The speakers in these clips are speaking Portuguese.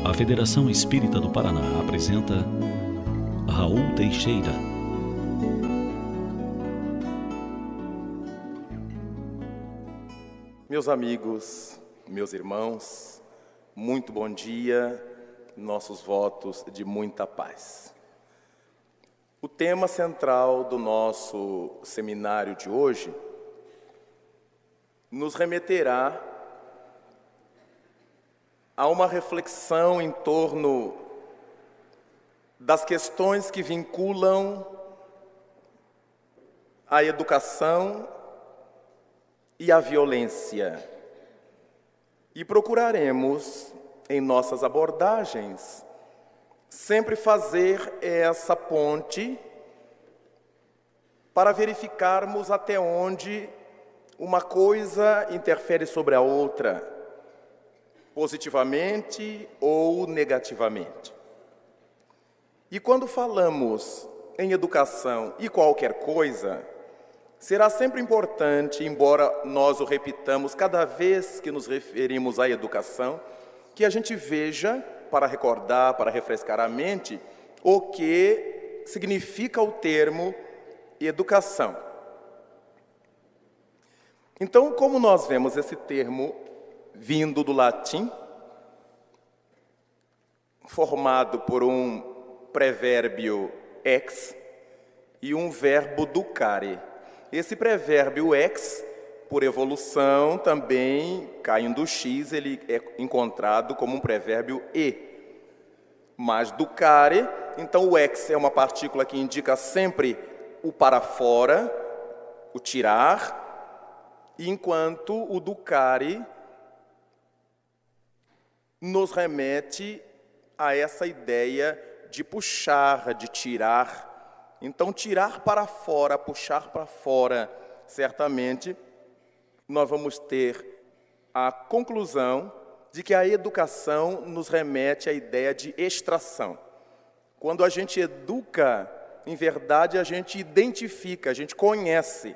A Federação Espírita do Paraná apresenta Raul Teixeira. Meus amigos, meus irmãos, muito bom dia, nossos votos de muita paz. O tema central do nosso seminário de hoje nos remeterá a uma reflexão em torno das questões que vinculam a educação e a violência. E procuraremos, em nossas abordagens, sempre fazer essa ponte para verificarmos até onde uma coisa interfere sobre a outra, positivamente ou negativamente. E quando falamos em educação e qualquer coisa, será sempre importante, embora nós o repitamos cada vez que nos referimos à educação, que a gente veja, para recordar, para refrescar a mente, o que significa o termo educação. Então, como nós vemos esse termo vindo do latim, formado por um prevérbio ex e um verbo ducare. Esse prevérbio ex, por evolução, também, caindo o x, ele é encontrado como um prevérbio e. Mas ducare, então o ex é uma partícula que indica sempre o para fora, o tirar, enquanto o ducare nos remete a essa ideia de puxar, de tirar. Então, tirar para fora, puxar para fora, certamente, nós vamos ter a conclusão de que a educação nos remete à ideia de extração. Quando a gente educa, em verdade, a gente identifica, a gente conhece.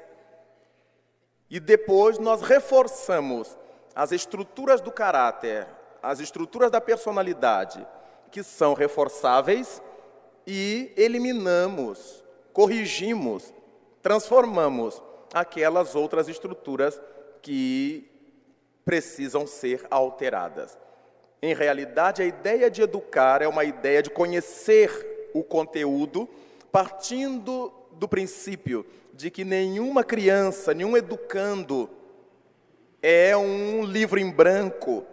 E depois nós reforçamos as estruturas do caráter, as estruturas da personalidade, que são reforçáveis, e eliminamos, corrigimos, transformamos aquelas outras estruturas que precisam ser alteradas. Em realidade, a ideia de educar é uma ideia de conhecer o conteúdo, partindo do princípio de que nenhuma criança, nenhum educando é um livro em branco.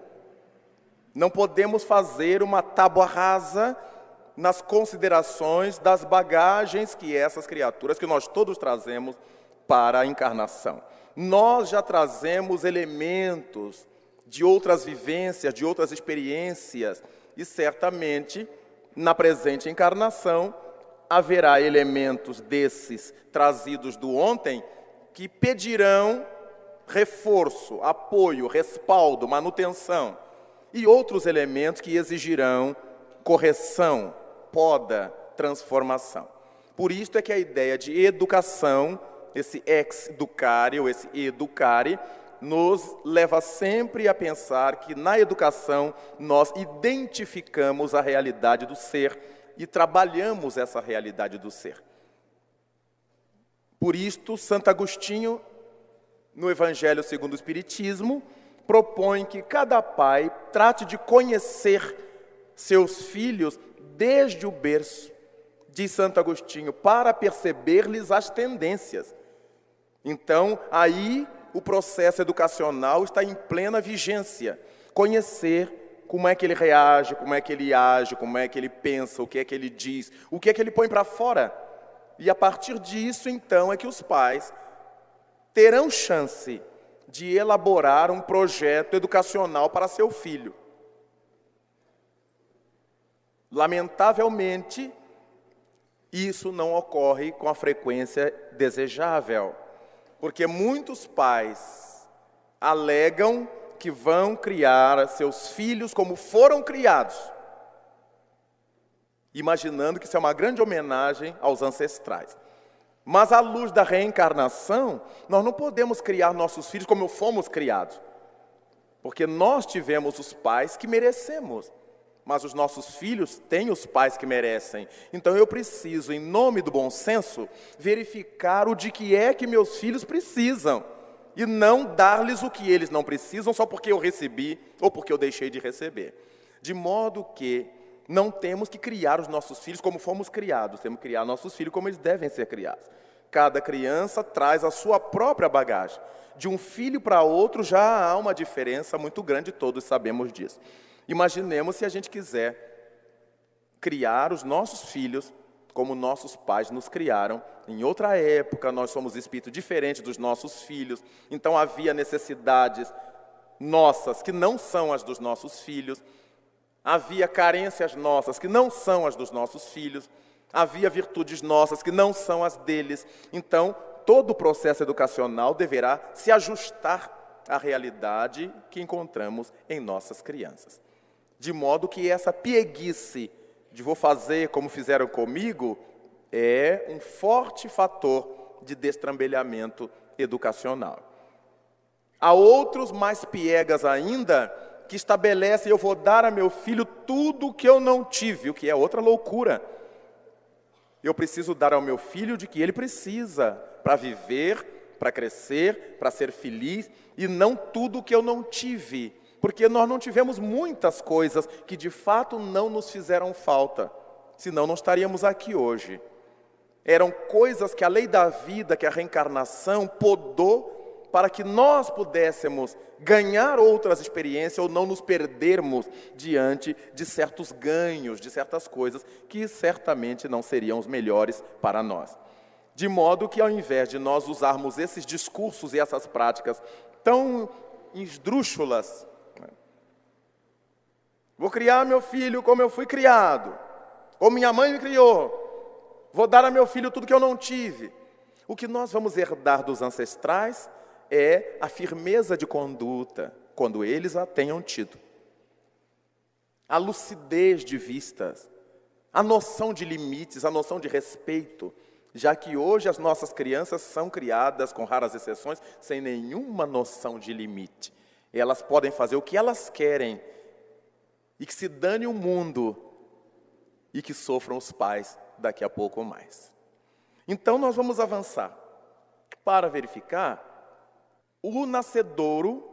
Não podemos fazer uma tábua rasa nas considerações das bagagens que essas criaturas, que nós todos trazemos para a encarnação. Nós já trazemos elementos de outras vivências, de outras experiências, e certamente, na presente encarnação, haverá elementos desses trazidos do ontem que pedirão reforço, apoio, respaldo, manutenção, e outros elementos que exigirão correção, poda, transformação. Por isso é que a ideia de educação, esse ex-ducare ou esse educare, nos leva sempre a pensar que na educação nós identificamos a realidade do ser e trabalhamos essa realidade do ser. Por isto, Santo Agostinho, no Evangelho segundo o Espiritismo, propõe que cada pai trate de conhecer seus filhos desde o berço, diz Santo Agostinho, para perceber-lhes as tendências. Então, aí o processo educacional está em plena vigência. Conhecer como é que ele reage, como é que ele age, como é que ele pensa, o que é que ele diz, o que é que ele põe para fora. E a partir disso, então, é que os pais terão chance de elaborar um projeto educacional para seu filho. Lamentavelmente, isso não ocorre com a frequência desejável, porque muitos pais alegam que vão criar seus filhos como foram criados, imaginando que isso é uma grande homenagem aos ancestrais. Mas à luz da reencarnação, nós não podemos criar nossos filhos como fomos criados. Porque nós tivemos os pais que merecemos. mas os nossos filhos têm os pais que merecem. Então eu preciso, em nome do bom senso, verificar o de que é que meus filhos precisam e não dar-lhes o que eles não precisam só porque eu recebi ou porque eu deixei de receber. De modo que não temos que criar os nossos filhos como fomos criados, temos que criar nossos filhos como eles devem ser criados. Cada criança traz a sua própria bagagem. De um filho para outro já há uma diferença muito grande, todos sabemos disso. Imaginemos se a gente quiser criar os nossos filhos como nossos pais nos criaram. Em outra época, nós somos espíritos diferentes dos nossos filhos, então havia necessidades nossas que não são as dos nossos filhos, havia carências nossas que não são as dos nossos filhos, havia virtudes nossas que não são as deles. Então, todo o processo educacional deverá se ajustar à realidade que encontramos em nossas crianças. De modo que essa pieguice de vou fazer como fizeram comigo é um forte fator de destrambelhamento educacional. Há outros mais piegas ainda que estabelecem eu vou dar a meu filho tudo o que eu não tive, o que é outra loucura. Eu preciso dar ao meu filho de que ele precisa para viver, para crescer, para ser feliz, e não tudo o que eu não tive. Porque nós não tivemos muitas coisas que de fato não nos fizeram falta, senão não estaríamos aqui hoje. Eram coisas que a lei da vida, que a reencarnação podou para que nós pudéssemos ganhar outras experiências ou não nos perdermos diante de certos ganhos, de certas coisas que certamente não seriam os melhores para nós. De modo que ao invés de nós usarmos esses discursos e essas práticas tão esdrúxulas, vou criar meu filho como eu fui criado, como minha mãe me criou. Vou dar a meu filho tudo que eu não tive. O que nós vamos herdar dos ancestrais é a firmeza de conduta, quando eles a tenham tido. A lucidez de vistas, a noção de limites, a noção de respeito, já que hoje as nossas crianças são criadas, com raras exceções, sem nenhuma noção de limite. Elas podem fazer o que elas querem, e que se dane o mundo, e que sofram os pais daqui a pouco mais. Então nós vamos avançar para verificar o nascedouro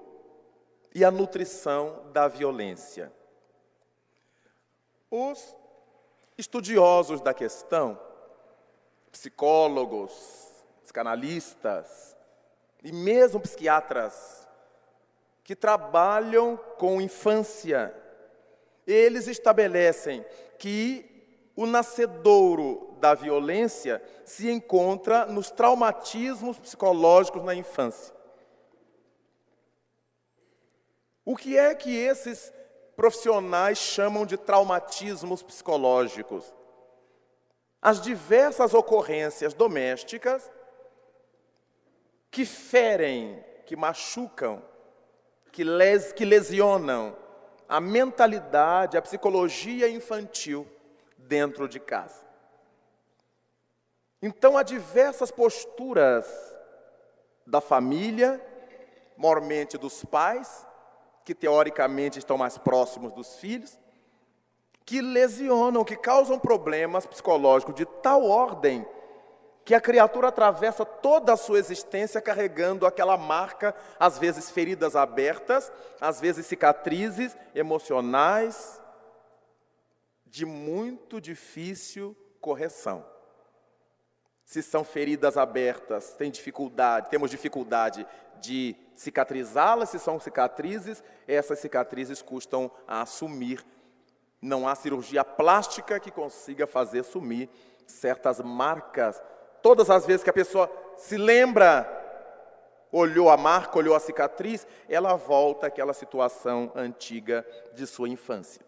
e a nutrição da violência. Os estudiosos da questão, psicólogos, psicanalistas e mesmo psiquiatras que trabalham com infância, eles estabelecem que o nascedouro da violência se encontra nos traumatismos psicológicos na infância. O que é que esses profissionais chamam de traumatismos psicológicos? As diversas ocorrências domésticas que ferem, que machucam, que lesionam a mentalidade, a psicologia infantil dentro de casa. Então, há diversas posturas da família, mormente dos pais, que teoricamente estão mais próximos dos filhos, que lesionam, que causam problemas psicológicos de tal ordem que a criatura atravessa toda a sua existência carregando aquela marca, às vezes feridas abertas, às vezes cicatrizes emocionais, de muito difícil correção. Se são feridas abertas, temos dificuldade de cicatrizá-las. Se são cicatrizes, essas cicatrizes custam a assumir. Não há cirurgia plástica que consiga fazer sumir certas marcas. Todas as vezes que a pessoa se lembra, olhou a marca, olhou a cicatriz, ela volta àquela situação antiga de sua infância.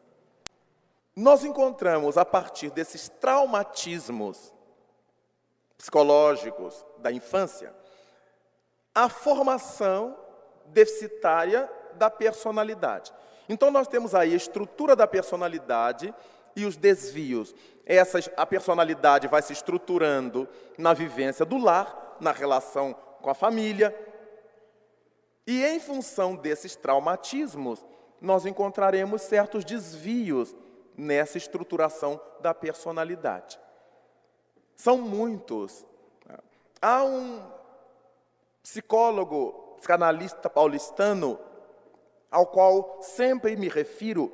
Nós encontramos, a partir desses traumatismos psicológicos da infância, a formação deficitária da personalidade. Então nós temos aí a estrutura da personalidade e os desvios. A personalidade vai se estruturando na vivência do lar, na relação com a família. E em função desses traumatismos, nós encontraremos certos desvios nessa estruturação da personalidade. São muitos. Há um psicólogo, psicanalista paulistano, ao qual sempre me refiro,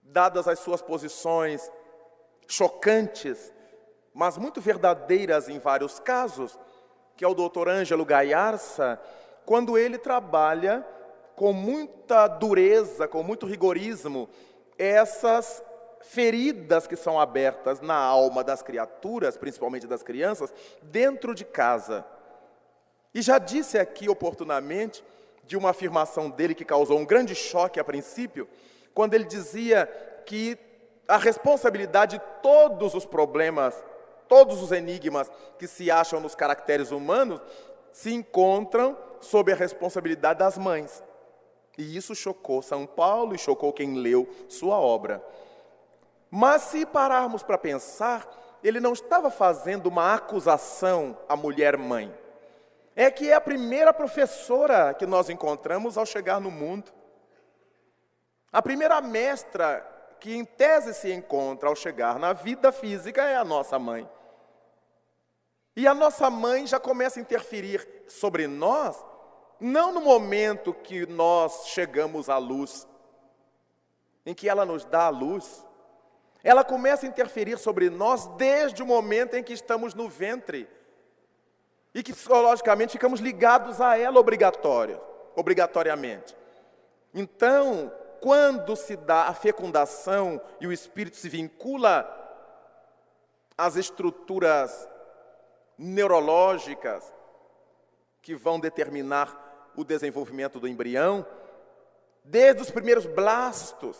dadas as suas posições chocantes, mas muito verdadeiras em vários casos, que é o Dr. Ângelo Gaiarsa, quando ele trabalha com muita dureza, com muito rigorismo, essas feridas que são abertas na alma das criaturas, principalmente das crianças, dentro de casa. E já disse aqui oportunamente de uma afirmação dele que causou um grande choque a princípio, quando ele dizia que a responsabilidade de todos os problemas, todos os enigmas que se acham nos caracteres humanos, se encontram sob a responsabilidade das mães. E isso chocou São Paulo e chocou quem leu sua obra. Mas se pararmos para pensar, ele não estava fazendo uma acusação à mulher-mãe. É que é a primeira professora que nós encontramos ao chegar no mundo. A primeira mestra que em tese se encontra ao chegar na vida física é a nossa mãe. E a nossa mãe já começa a interferir sobre nós, não no momento que nós chegamos à luz, em que ela nos dá a luz. Ela começa a interferir sobre nós desde o momento em que estamos no ventre. E que psicologicamente ficamos ligados a ela obrigatoriamente. Então, quando se dá a fecundação e o espírito se vincula às estruturas neurológicas que vão determinar o desenvolvimento do embrião, desde os primeiros blastos,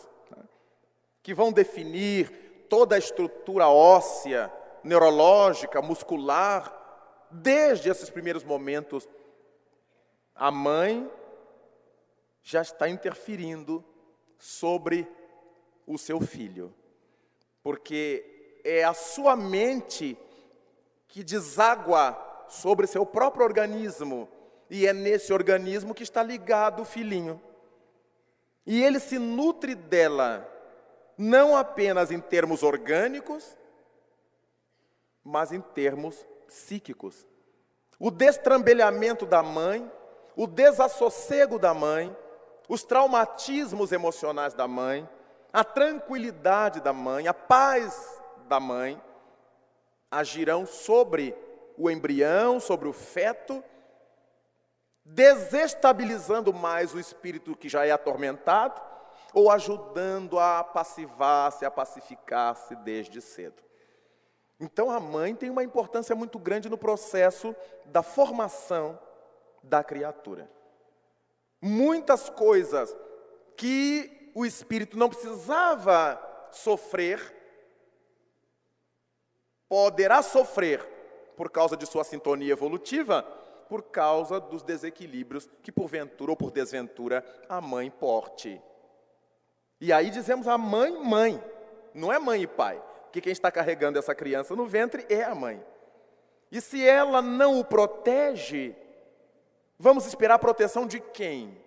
que vão definir toda a estrutura óssea, neurológica, muscular, desde esses primeiros momentos, a mãe já está interferindo sobre o seu filho, porque é a sua mente que deságua sobre seu próprio organismo, e é nesse organismo que está ligado o filhinho. E ele se nutre dela, não apenas em termos orgânicos, mas em termos psíquicos. O destrambelhamento da mãe, o desassossego da mãe, os traumatismos emocionais da mãe, a tranquilidade da mãe, a paz da mãe, agirão sobre o embrião, sobre o feto, desestabilizando mais o espírito que já é atormentado, ou ajudando a apassivar-se, a pacificar-se desde cedo. Então a mãe tem uma importância muito grande no processo da formação da criatura. Muitas coisas que o espírito não precisava sofrer, poderá sofrer por causa de sua sintonia evolutiva, por causa dos desequilíbrios que porventura ou por desventura a mãe porte. E aí dizemos a mãe, mãe, não é mãe e pai. Que quem está carregando essa criança no ventre é a mãe. E se ela não o protege, vamos esperar a proteção de quem?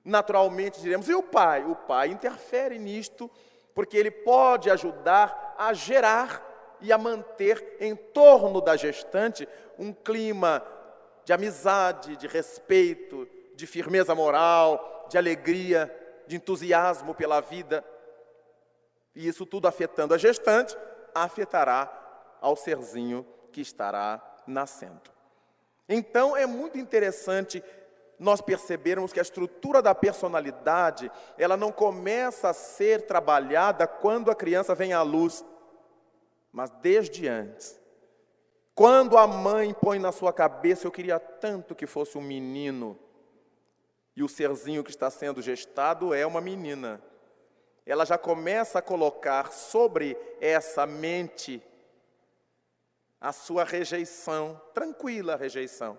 Naturalmente diremos, e o pai? O pai interfere nisto, porque ele pode ajudar a gerar e a manter em torno da gestante um clima de amizade, de respeito, de firmeza moral, de alegria, de entusiasmo pela vida. E isso tudo afetando a gestante, afetará ao serzinho que estará nascendo. Então é muito interessante nós percebermos que a estrutura da personalidade, ela não começa a ser trabalhada quando a criança vem à luz, mas desde antes. Quando a mãe põe na sua cabeça, eu queria tanto que fosse um menino, e o serzinho que está sendo gestado é uma menina. Ela já começa a colocar sobre essa mente a sua rejeição, tranquila rejeição.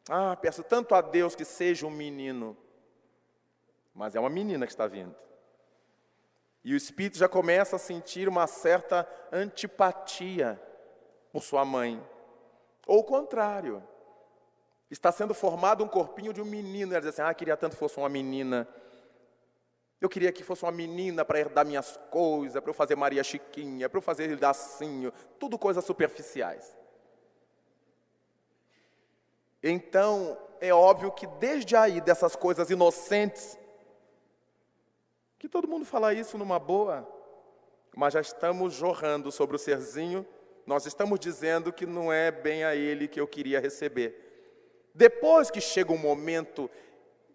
Ah, peço tanto a Deus que seja um menino. Mas é uma menina que está vindo. E o espírito já começa a sentir uma certa antipatia por sua mãe. Ou o contrário. Está sendo formado um corpinho de um menino. Ela diz assim, queria tanto que fosse uma menina. Eu queria que fosse uma menina para herdar minhas coisas, para eu fazer Maria Chiquinha, para eu fazer Dacinho, tudo coisas superficiais. Então, é óbvio que desde aí, dessas coisas inocentes, que todo mundo fala isso numa boa, mas já estamos jorrando sobre o serzinho, nós estamos dizendo que não é bem a ele que eu queria receber. Depois que chega um momento,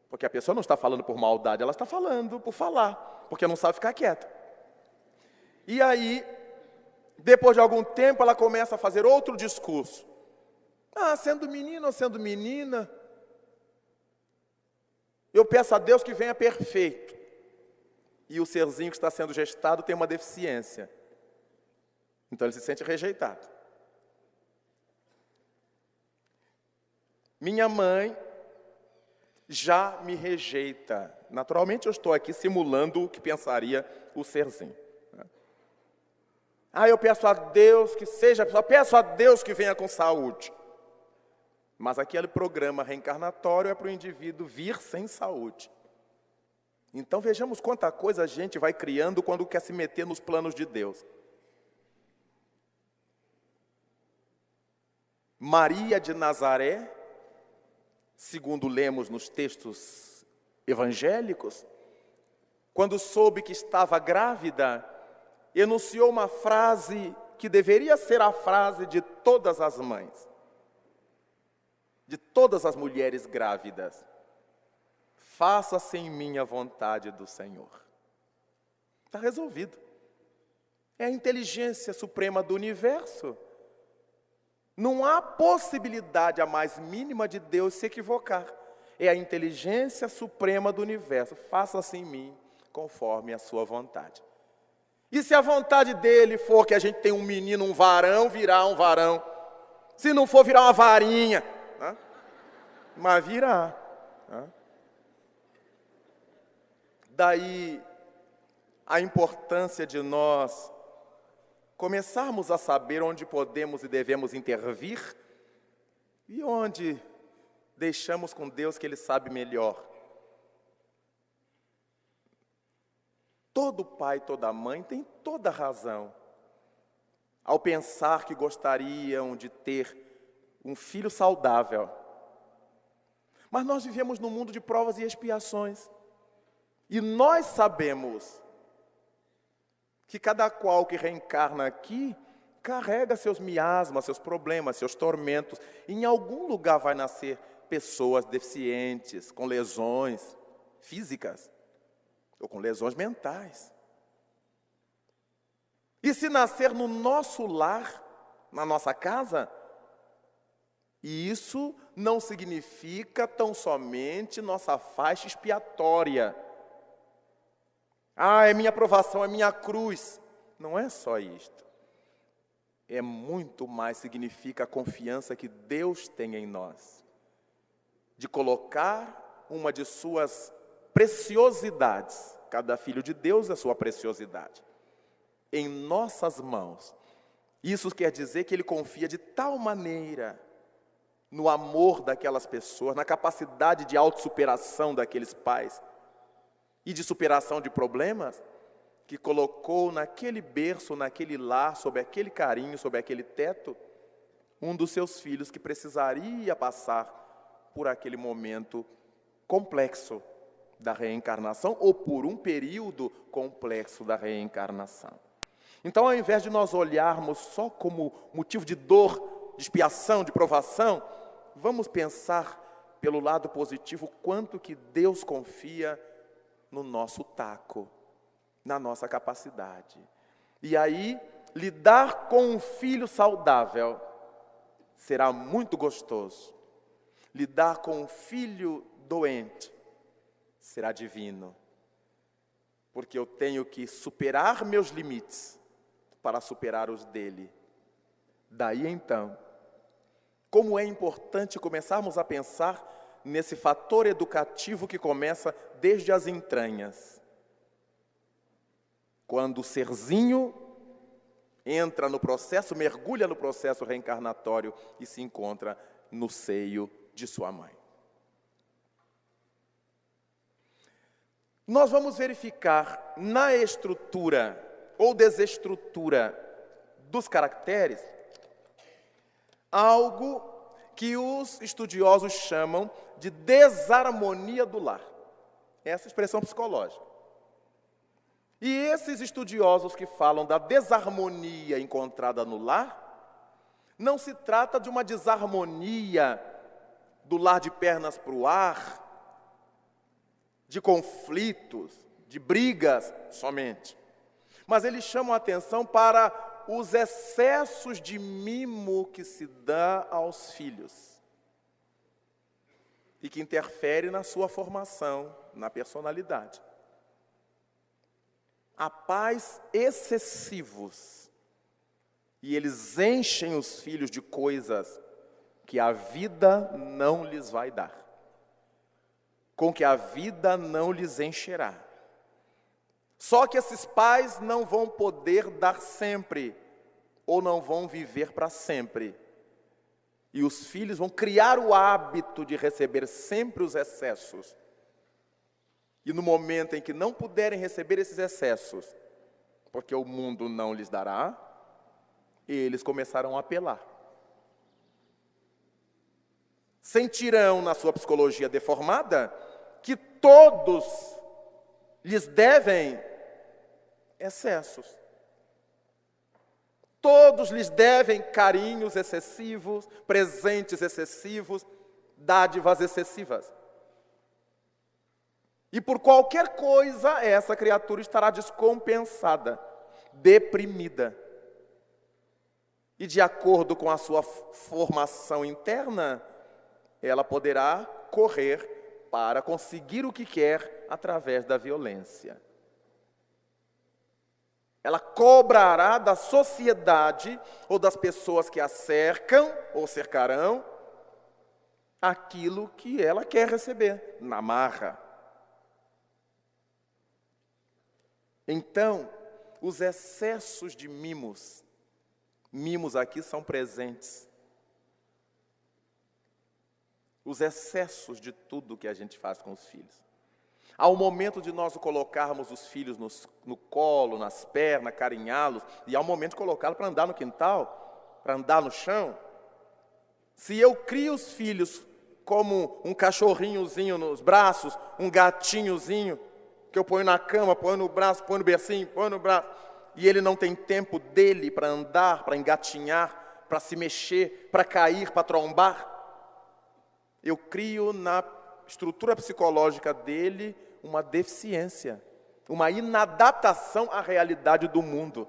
porque a pessoa não está falando por maldade, ela está falando por falar, porque não sabe ficar quieta. E aí, depois de algum tempo, ela começa a fazer outro discurso. Sendo menino ou sendo menina, eu peço a Deus que venha perfeito. E o serzinho que está sendo gestado tem uma deficiência. Então ele se sente rejeitado. Minha mãe já me rejeita. Naturalmente eu estou aqui simulando o que pensaria o serzinho. Eu peço a Deus que seja, só peço a Deus que venha com saúde. Mas aquele programa reencarnatório é para o indivíduo vir sem saúde. Então vejamos quanta coisa a gente vai criando quando quer se meter nos planos de Deus. Maria de Nazaré, segundo lemos nos textos evangélicos, quando soube que estava grávida, enunciou uma frase que deveria ser a frase de todas as mães, de todas as mulheres grávidas: faça-se em mim a vontade do Senhor. Está resolvido. É a inteligência suprema do universo. Não há possibilidade a mais mínima de Deus se equivocar. É a inteligência suprema do universo. Faça-se em mim conforme a sua vontade. E se a vontade dele for que a gente tenha um menino, um varão, virá um varão. Se não for, virar uma varinha. Mas virá. Daí a importância de nós começarmos a saber onde podemos e devemos intervir e onde deixamos com Deus que Ele sabe melhor. Todo pai, toda mãe tem toda razão ao pensar que gostariam de ter um filho saudável. Mas nós vivemos num mundo de provas e expiações. E nós sabemos que cada qual que reencarna aqui carrega seus miasmas, seus problemas, seus tormentos. E em algum lugar vai nascer pessoas deficientes, com lesões físicas ou com lesões mentais. E se nascer no nosso lar, na nossa casa, e isso não significa tão somente nossa faixa expiatória. É minha provação, é minha cruz. Não é só isto. É muito mais, significa a confiança que Deus tem em nós. De colocar uma de suas preciosidades, cada filho de Deus é sua preciosidade, em nossas mãos. Isso quer dizer que Ele confia de tal maneira no amor daquelas pessoas, na capacidade de autossuperação daqueles pais e de superação de problemas, que colocou naquele berço, naquele lar, sob aquele carinho, sob aquele teto, um dos seus filhos que precisaria passar por aquele momento complexo da reencarnação ou por um período complexo da reencarnação. Então, ao invés de nós olharmos só como motivo de dor, de expiação, de provação, vamos pensar pelo lado positivo quanto que Deus confia no nosso taco, na nossa capacidade. E aí, lidar com um filho saudável será muito gostoso. Lidar com um filho doente será divino. Porque eu tenho que superar meus limites para superar os dele. Daí então, como é importante começarmos a pensar nesse fator educativo que começa desde as entranhas. Quando o serzinho entra no processo, mergulha no processo reencarnatório e se encontra no seio de sua mãe. nós vamos verificar na estrutura ou desestrutura dos caracteres algo que os estudiosos chamam de desarmonia do lar. Essa expressão psicológica. E esses estudiosos que falam da desarmonia encontrada no lar, não se trata de uma desarmonia do lar de pernas para o ar, de conflitos, de brigas somente. Mas eles chamam a atenção para os excessos de mimo que se dá aos filhos e que interfere na sua formação, na personalidade. Há pais excessivos e eles enchem os filhos de coisas que a vida não lhes vai dar, com que a vida não lhes encherá. Só que esses pais não vão poder dar sempre, ou não vão viver para sempre. E os filhos vão criar o hábito de receber sempre os excessos. E no momento em que não puderem receber esses excessos, porque o mundo não lhes dará, eles começarão a apelar. Sentirão na sua psicologia deformada que todos lhes devem excessos. Todos lhes devem carinhos excessivos, presentes excessivos, dádivas excessivas. E por qualquer coisa, essa criatura estará descompensada, deprimida. E de acordo com a sua formação interna, ela poderá correr para conseguir o que quer através da violência. Ela cobrará da sociedade ou das pessoas que a cercam ou cercarão aquilo que ela quer receber, na marra. Então, os excessos de mimos aqui são presentes. Os excessos de tudo que a gente faz com os filhos. Há um momento de nós colocarmos os filhos no colo, nas pernas, carinhá-los, e há um momento de colocá-los para andar no quintal, para andar no chão. Se eu crio os filhos como um cachorrinhozinho nos braços, um gatinhozinho, que eu ponho na cama, ponho no braço, ponho no bercinho, ponho no braço, e ele não tem tempo dele para andar, para engatinhar, para se mexer, para cair, para trombar, eu crio na estrutura psicológica dele uma deficiência, uma inadaptação à realidade do mundo.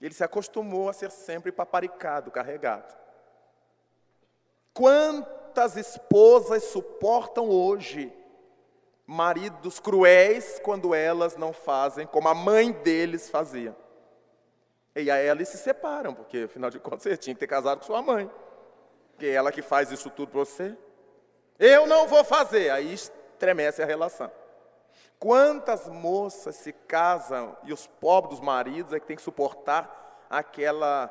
Ele se acostumou a ser sempre paparicado, carregado. Quantas esposas suportam hoje maridos cruéis quando elas não fazem como a mãe deles fazia? E aí eles se separam, porque afinal de contas você tinha que ter casado com sua mãe, porque é ela que faz isso tudo para você. Eu não vou fazer, aí estremece a relação. Quantas moças se casam e os pobres dos maridos é que tem que suportar aquela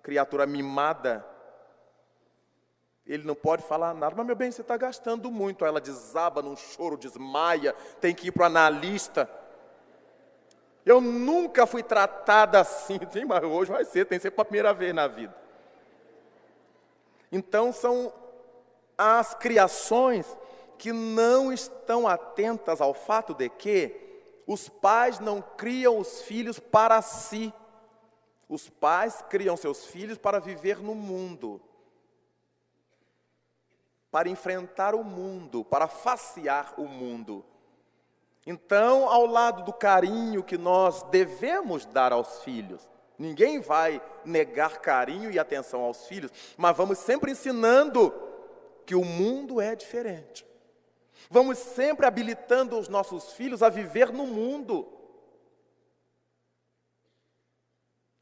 criatura mimada? Ele não pode falar nada, mas meu bem, você está gastando muito. Aí ela desaba num choro, desmaia, tem que ir para o analista. Eu nunca fui tratada assim, sim, mas hoje vai ser, tem que ser para a primeira vez na vida. Então são as criações que não estão atentas ao fato de que os pais não criam os filhos para si. Os pais criam seus filhos para viver no mundo, para enfrentar o mundo, para facear o mundo. Então, ao lado do carinho que nós devemos dar aos filhos, ninguém vai negar carinho e atenção aos filhos, mas vamos sempre ensinando que o mundo é diferente. Vamos sempre habilitando os nossos filhos a viver no mundo.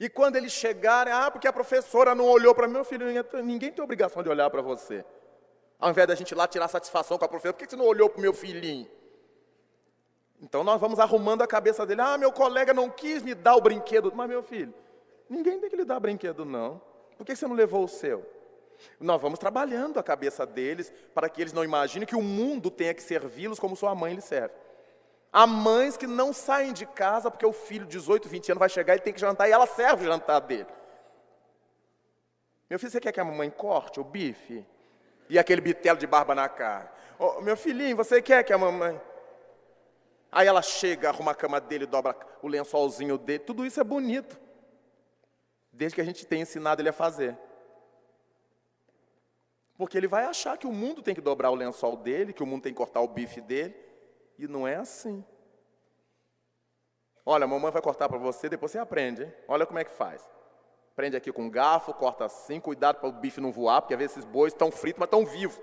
E quando eles chegarem, porque a professora não olhou para mim, meu filho, ninguém tem obrigação de olhar para você. Ao invés da gente ir lá tirar satisfação com a professora, por que você não olhou para o meu filhinho? Então nós vamos arrumando a cabeça dele, meu colega não quis me dar o brinquedo, mas meu filho, ninguém tem que lhe dar brinquedo não. Por que você não levou o seu? Nós vamos trabalhando a cabeça deles para que eles não imaginem que o mundo tenha que servi-los como sua mãe lhe serve. Há mães que não saem de casa porque o filho de 18, 20 anos vai chegar e tem que jantar e ela serve o jantar dele. Meu filho, você quer que a mamãe corte o bife? E aquele bitelo de barba na cara? Oh, meu filhinho, você quer que a mamãe... Aí ela chega, arruma a cama dele, dobra o lençolzinho dele. Tudo isso é bonito. Desde que a gente tenha ensinado ele a fazer. Porque ele vai achar que o mundo tem que dobrar o lençol dele, que o mundo tem que cortar o bife dele. E não é assim. Olha, a mamãe vai cortar para você, depois você aprende, hein? Olha como é que faz. Prende aqui com um garfo, corta assim, cuidado para o bife não voar, porque às vezes esses bois estão fritos, mas estão vivos.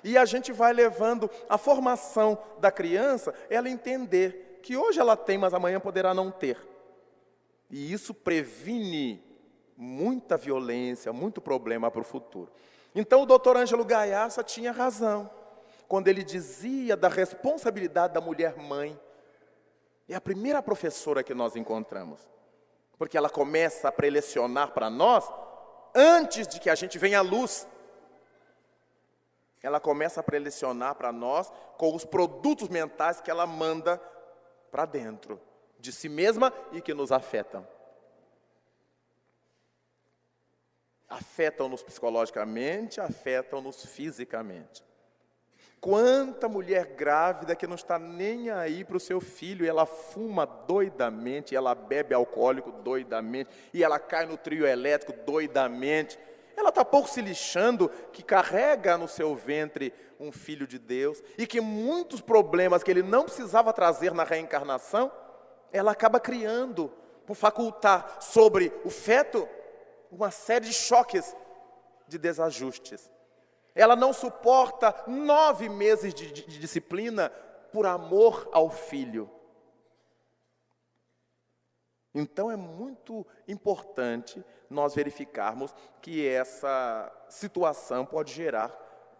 E a gente vai levando a formação da criança, ela entender que hoje ela tem, mas amanhã poderá não ter. E isso previne muita violência, muito problema para o futuro. Então o doutor Ângelo Gaiaça tinha razão, quando ele dizia da responsabilidade da mulher mãe. É a primeira professora que nós encontramos. Porque ela começa a prelecionar para nós, antes de que a gente venha à luz. Ela começa a prelecionar para nós com os produtos mentais que ela manda para dentro de si mesma e que nos afetam. Afetam-nos psicologicamente, afetam-nos fisicamente. Quanta mulher grávida que não está nem aí para o seu filho, e ela fuma doidamente, e ela bebe alcoólico doidamente, e ela cai no trio elétrico doidamente. Ela está pouco se lixando que carrega no seu ventre um filho de Deus, e que muitos problemas que ele não precisava trazer na reencarnação, ela acaba criando, por facultar sobre o feto uma série de choques, de desajustes. Ela não suporta 9 meses de disciplina por amor ao filho. Então é muito importante nós verificarmos que essa situação pode gerar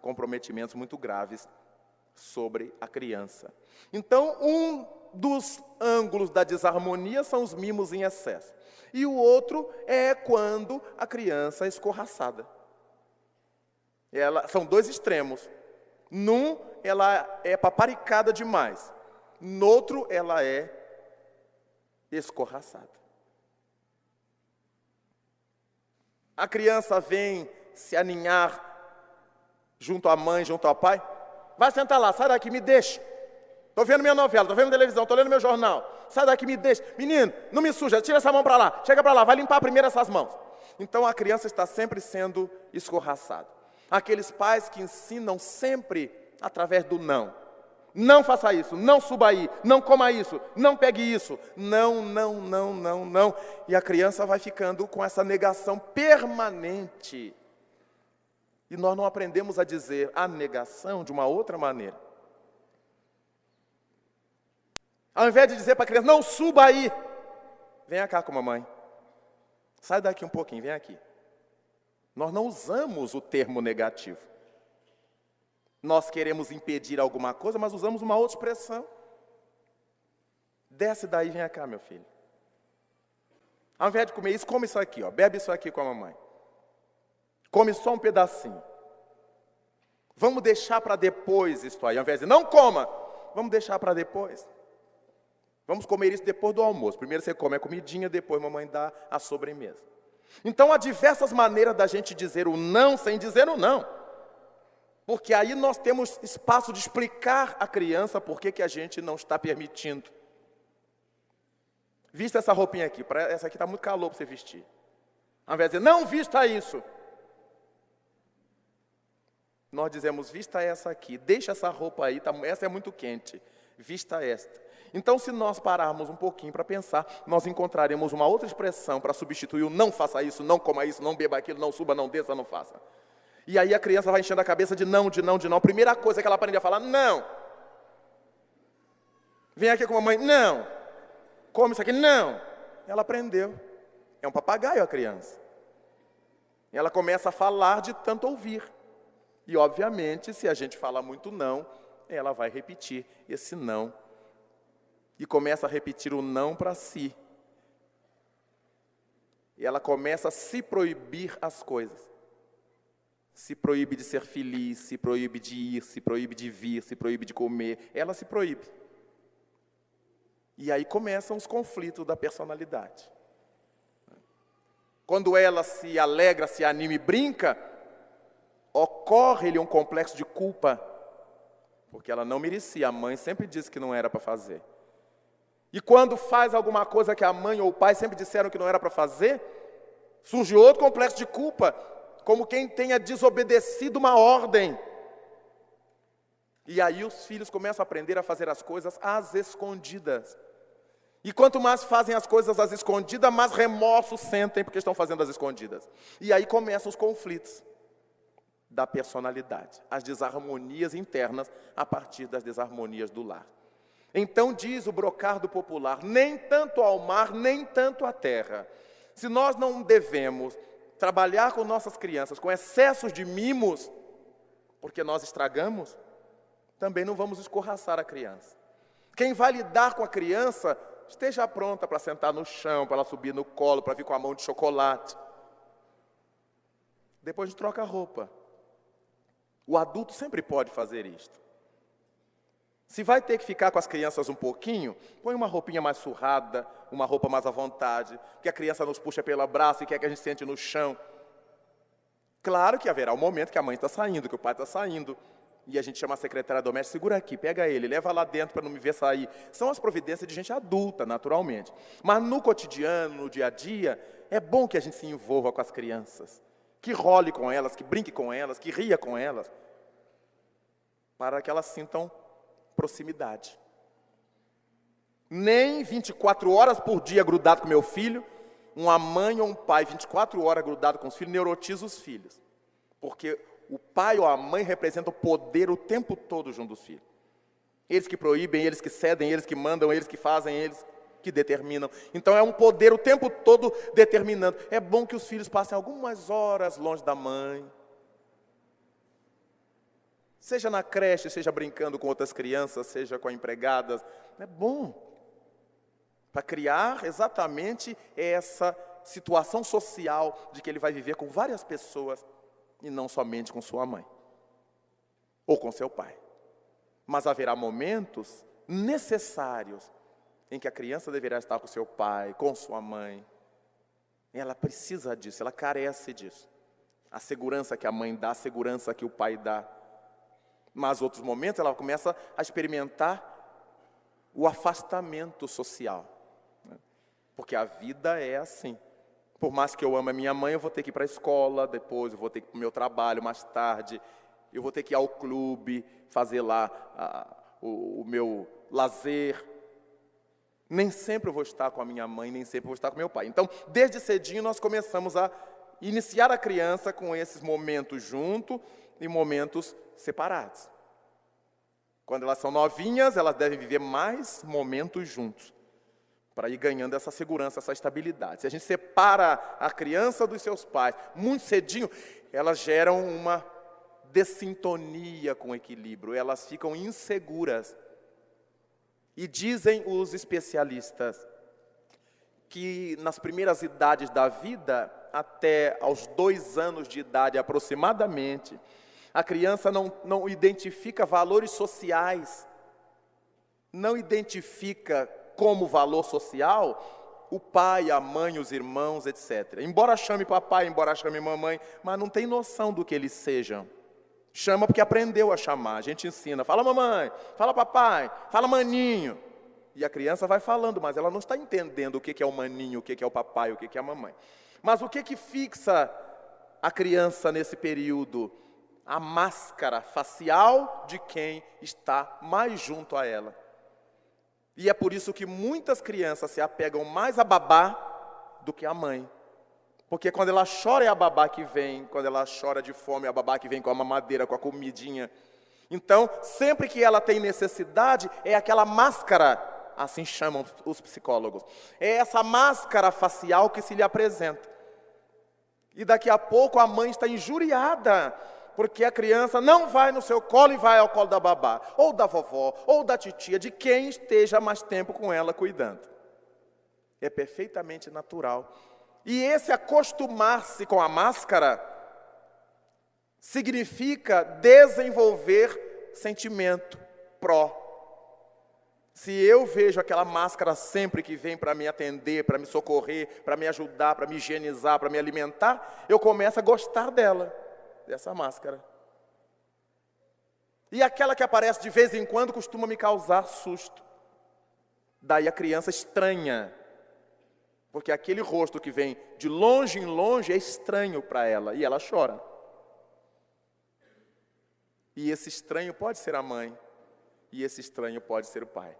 comprometimentos muito graves sobre a criança. Então, um dos ângulos da desarmonia são os mimos em excesso. E o outro é quando a criança é escorraçada. São dois extremos. Num, ela é paparicada demais. No outro, ela é escorraçada. A criança vem se aninhar junto à mãe, junto ao pai. Vai sentar lá, sai daqui, me deixa. Estou vendo minha novela, estou vendo televisão, estou lendo meu jornal. Sai daqui, me deixa. Menino, não me suja, tira essa mão para lá. Chega para lá, vai limpar primeiro essas mãos. Então a criança está sempre sendo escorraçada. Aqueles pais que ensinam sempre através do não. Não faça isso, não suba aí, não coma isso, não pegue isso. Não, não, não, não, não. E a criança vai ficando com essa negação permanente. E nós não aprendemos a dizer a negação de uma outra maneira. Ao invés de dizer para a criança, não suba aí, venha cá com a mamãe. Sai daqui um pouquinho, vem aqui. Nós não usamos o termo negativo. Nós queremos impedir alguma coisa, mas usamos uma outra expressão. Desce daí, vem cá, meu filho. Ao invés de comer isso, come isso aqui, ó. Bebe isso aqui com a mamãe. Come só um pedacinho. Vamos deixar para depois isso aí. Ao invés de não coma, vamos deixar para depois. Vamos comer isso depois do almoço. Primeiro você come a comidinha, depois a mamãe dá a sobremesa. Então há diversas maneiras da gente dizer o não sem dizer o não. Porque aí nós temos espaço de explicar à criança por que a gente não está permitindo. Vista essa roupinha aqui, essa aqui está muito calor para você vestir. Ao invés de dizer, não vista isso. Nós dizemos, vista essa aqui, deixa essa roupa aí, essa é muito quente, vista esta. Então, se nós pararmos um pouquinho para pensar, nós encontraremos uma outra expressão para substituir o não faça isso, não coma isso, não beba aquilo, não suba, não desça, não faça. E aí a criança vai enchendo a cabeça de não, de não, de não. A primeira coisa que ela aprende a falar, não. Vem aqui com a mamãe, não. Come isso aqui, não. Ela aprendeu. É um papagaio a criança. E ela começa a falar de tanto ouvir. E, obviamente, se a gente fala muito não, ela vai repetir esse não. E começa a repetir o não para si. E ela começa a se proibir as coisas. se proíbe de ser feliz, se proíbe de ir, se proíbe de vir, se proíbe de comer. Ela se proíbe. E aí começam os conflitos da personalidade. Quando ela se alegra, se anima e brinca, ocorre-lhe um complexo de culpa, porque ela não merecia. A mãe sempre disse que não era para fazer. E quando faz alguma coisa que a mãe ou o pai sempre disseram que não era para fazer, surge outro complexo de culpa, como quem tenha desobedecido uma ordem. E aí os filhos começam a aprender a fazer as coisas às escondidas. E quanto mais fazem as coisas às escondidas, mais remorso sentem porque estão fazendo às escondidas. E aí começam os conflitos da personalidade, as desarmonias internas a partir das desarmonias do lar. Então diz o brocardo popular, nem tanto ao mar, nem tanto à terra. Se nós não devemos trabalhar com nossas crianças com excessos de mimos, porque nós estragamos, também não vamos escorraçar a criança. Quem vai lidar com a criança, esteja pronta para sentar no chão, para ela subir no colo, para vir com a mão de chocolate. Depois de troca a roupa. O adulto sempre pode fazer isto. Se vai ter que ficar com as crianças um pouquinho, põe uma roupinha mais surrada, uma roupa mais à vontade, que a criança nos puxa pelo braço e quer que a gente sente no chão. Claro que haverá um momento que a mãe está saindo, que o pai está saindo, e a gente chama a secretária doméstica, segura aqui, pega ele, leva lá dentro para não me ver sair. São as providências de gente adulta, naturalmente. Mas no cotidiano, no dia a dia, é bom que a gente se envolva com as crianças, que role com elas, que brinque com elas, que ria com elas, para que elas sintam proximidade. Nem 24 horas por dia grudado com meu filho, uma mãe ou um pai 24 horas grudado com os filhos, neurotiza os filhos. Porque o pai ou a mãe representam o poder o tempo todo junto dos filhos. Eles que proíbem, eles que cedem, eles que mandam, eles que fazem, eles que determinam. Então é um poder o tempo todo determinando. É bom que os filhos passem algumas horas longe da mãe. Seja na creche, seja brincando com outras crianças, seja com empregadas. É bom. Para criar exatamente essa situação social de que ele vai viver com várias pessoas e não somente com sua mãe ou com seu pai. Mas haverá momentos necessários em que a criança deverá estar com seu pai, com sua mãe. Ela precisa disso, ela carece disso. A segurança que a mãe dá, a segurança que o pai dá. Mas outros momentos ela começa a experimentar o afastamento social. Porque a vida é assim. Por mais que eu ame a minha mãe, eu vou ter que ir para a escola, depois eu vou ter que ir para o meu trabalho mais tarde, eu vou ter que ir ao clube, fazer lá o meu lazer. Nem sempre eu vou estar com a minha mãe, nem sempre eu vou estar com meu pai. Então, desde cedinho nós começamos a iniciar a criança com esses momentos juntos e momentos separados. Quando elas são novinhas, elas devem viver mais momentos juntos, para ir ganhando essa segurança, essa estabilidade. Se a gente separa a criança dos seus pais muito cedinho, elas geram uma dessintonia com o equilíbrio, elas ficam inseguras. E dizem os especialistas que nas primeiras idades da vida, até aos 2 anos de idade aproximadamente, a criança não identifica valores sociais, não identifica como valor social o pai, a mãe, os irmãos, etc. Embora chame papai, embora chame mamãe, mas não tem noção do que eles sejam. Chama porque aprendeu a chamar, a gente ensina, fala mamãe, fala papai, fala maninho. E a criança vai falando, mas ela não está entendendo o que é o maninho, o que é o papai, o que é a mamãe. Mas o que fixa a criança nesse período? A máscara facial de quem está mais junto a ela. E é por isso que muitas crianças se apegam mais a babá do que a mãe. Porque quando ela chora é a babá que vem, quando ela chora de fome é a babá que vem com a mamadeira, com a comidinha. Então, sempre que ela tem necessidade, é aquela máscara, assim chamam os psicólogos. É essa máscara facial que se lhe apresenta. E daqui a pouco a mãe está injuriada, porque a criança não vai no seu colo e vai ao colo da babá, ou da vovó, ou da titia, de quem esteja mais tempo com ela cuidando. É perfeitamente natural. E esse acostumar-se com a máscara significa desenvolver sentimento pró. Se eu vejo aquela máscara sempre que vem para me atender, para me socorrer, para me ajudar, para me higienizar, para me alimentar, eu começo a gostar dela, dessa máscara. E aquela que aparece de vez em quando costuma me causar susto. Daí a criança estranha, porque aquele rosto que vem de longe em longe é estranho para ela, e ela chora. E esse estranho pode ser a mãe, e esse estranho pode ser o pai.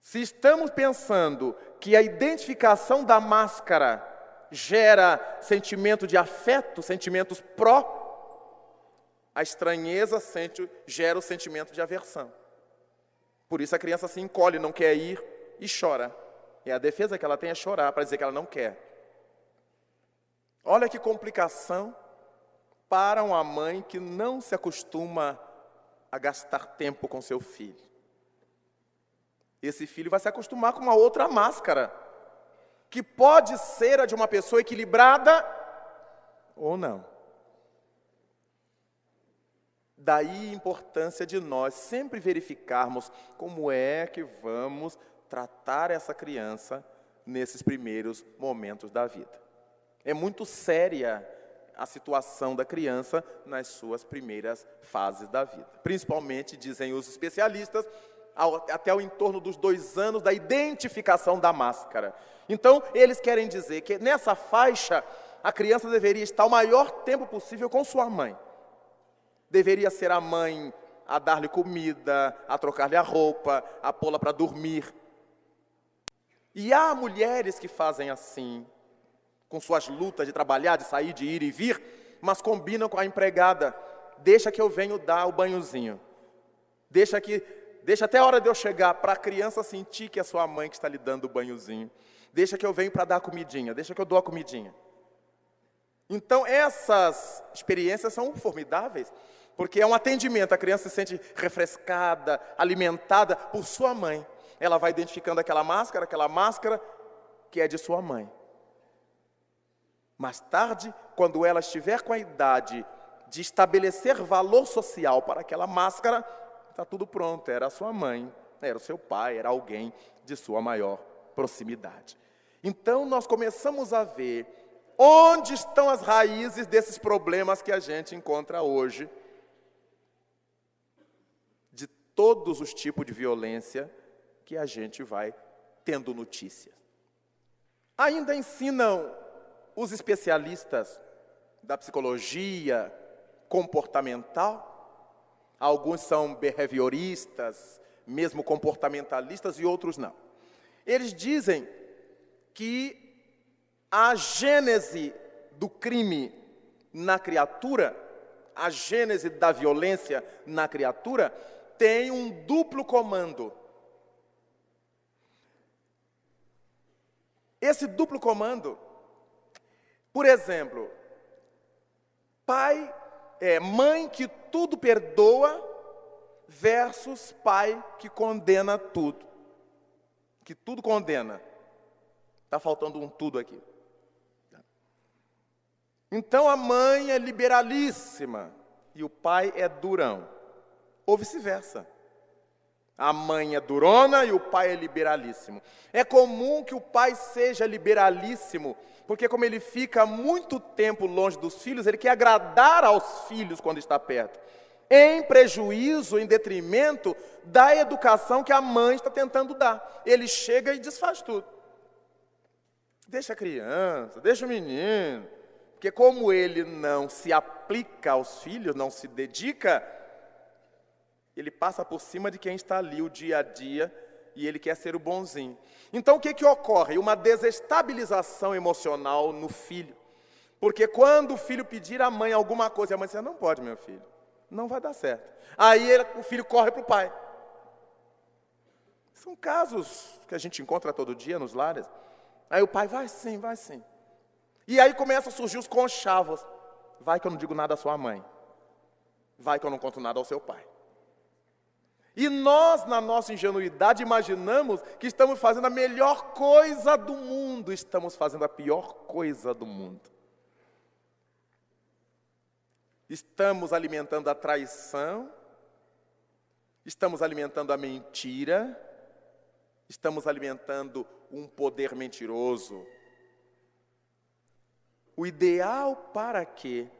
Se estamos pensando que a identificação da máscara gera sentimento de afeto, sentimentos pró, a estranheza gera o sentimento de aversão. Por isso a criança se encolhe, não quer ir e chora. E a defesa que ela tem é chorar para dizer que ela não quer. Olha que complicação para uma mãe que não se acostuma a gastar tempo com seu filho. Esse filho vai se acostumar com uma outra máscara, que pode ser a de uma pessoa equilibrada ou não. Daí a importância de nós sempre verificarmos como é que vamos tratar essa criança nesses primeiros momentos da vida. É muito séria a situação da criança nas suas primeiras fases da vida. Principalmente, dizem os especialistas, até o entorno dos 2 anos da identificação da máscara. Então, eles querem dizer que nessa faixa, a criança deveria estar o maior tempo possível com sua mãe. Deveria ser a mãe a dar-lhe comida, a trocar-lhe a roupa, a pô-la para dormir. E há mulheres que fazem assim, com suas lutas de trabalhar, de sair, de ir e vir, mas combinam com a empregada. Deixa que eu venho dar o banhozinho. Deixa até a hora de eu chegar, para a criança sentir que é sua mãe que está lhe dando o banhozinho. Deixa que eu venho para dar a comidinha, deixa que eu dou a comidinha. Então, essas experiências são formidáveis, porque é um atendimento, a criança se sente refrescada, alimentada por sua mãe. Ela vai identificando aquela máscara que é de sua mãe. Mais tarde, quando ela estiver com a idade de estabelecer valor social para aquela máscara, está tudo pronto, era a sua mãe, era o seu pai, era alguém de sua maior proximidade. Então, nós começamos a ver onde estão as raízes desses problemas que a gente encontra hoje, de todos os tipos de violência que a gente vai tendo notícias. Ainda ensinam os especialistas da psicologia comportamental, alguns são behavioristas, mesmo comportamentalistas, e outros não. Eles dizem que a gênese do crime na criatura, a gênese da violência na criatura, tem um duplo comando. Esse duplo comando, por exemplo, mãe que tudo perdoa versus pai que condena tudo. Que tudo condena. Está faltando um tudo aqui. Então a mãe é liberalíssima e o pai é durão. Ou vice-versa. A mãe é durona e o pai é liberalíssimo. É comum que o pai seja liberalíssimo, porque como ele fica muito tempo longe dos filhos, ele quer agradar aos filhos quando está perto, em prejuízo, em detrimento da educação que a mãe está tentando dar. Ele chega e desfaz tudo. Deixa a criança, deixa o menino. Porque como ele não se aplica aos filhos, não se dedica, ele passa por cima de quem está ali o dia a dia e ele quer ser o bonzinho. Então o que ocorre? Uma desestabilização emocional no filho. Porque quando o filho pedir à mãe alguma coisa, a mãe diz, não pode, meu filho, não vai dar certo. Aí o filho corre para o pai. São casos que a gente encontra todo dia nos lares. Aí o pai, vai sim, vai sim. E aí começam a surgir os conchavos. Vai que eu não digo nada à sua mãe. Vai que eu não conto nada ao seu pai. E nós, na nossa ingenuidade, imaginamos que estamos fazendo a melhor coisa do mundo. Estamos fazendo a pior coisa do mundo. Estamos alimentando a traição, estamos alimentando a mentira, estamos alimentando um poder mentiroso. O ideal para que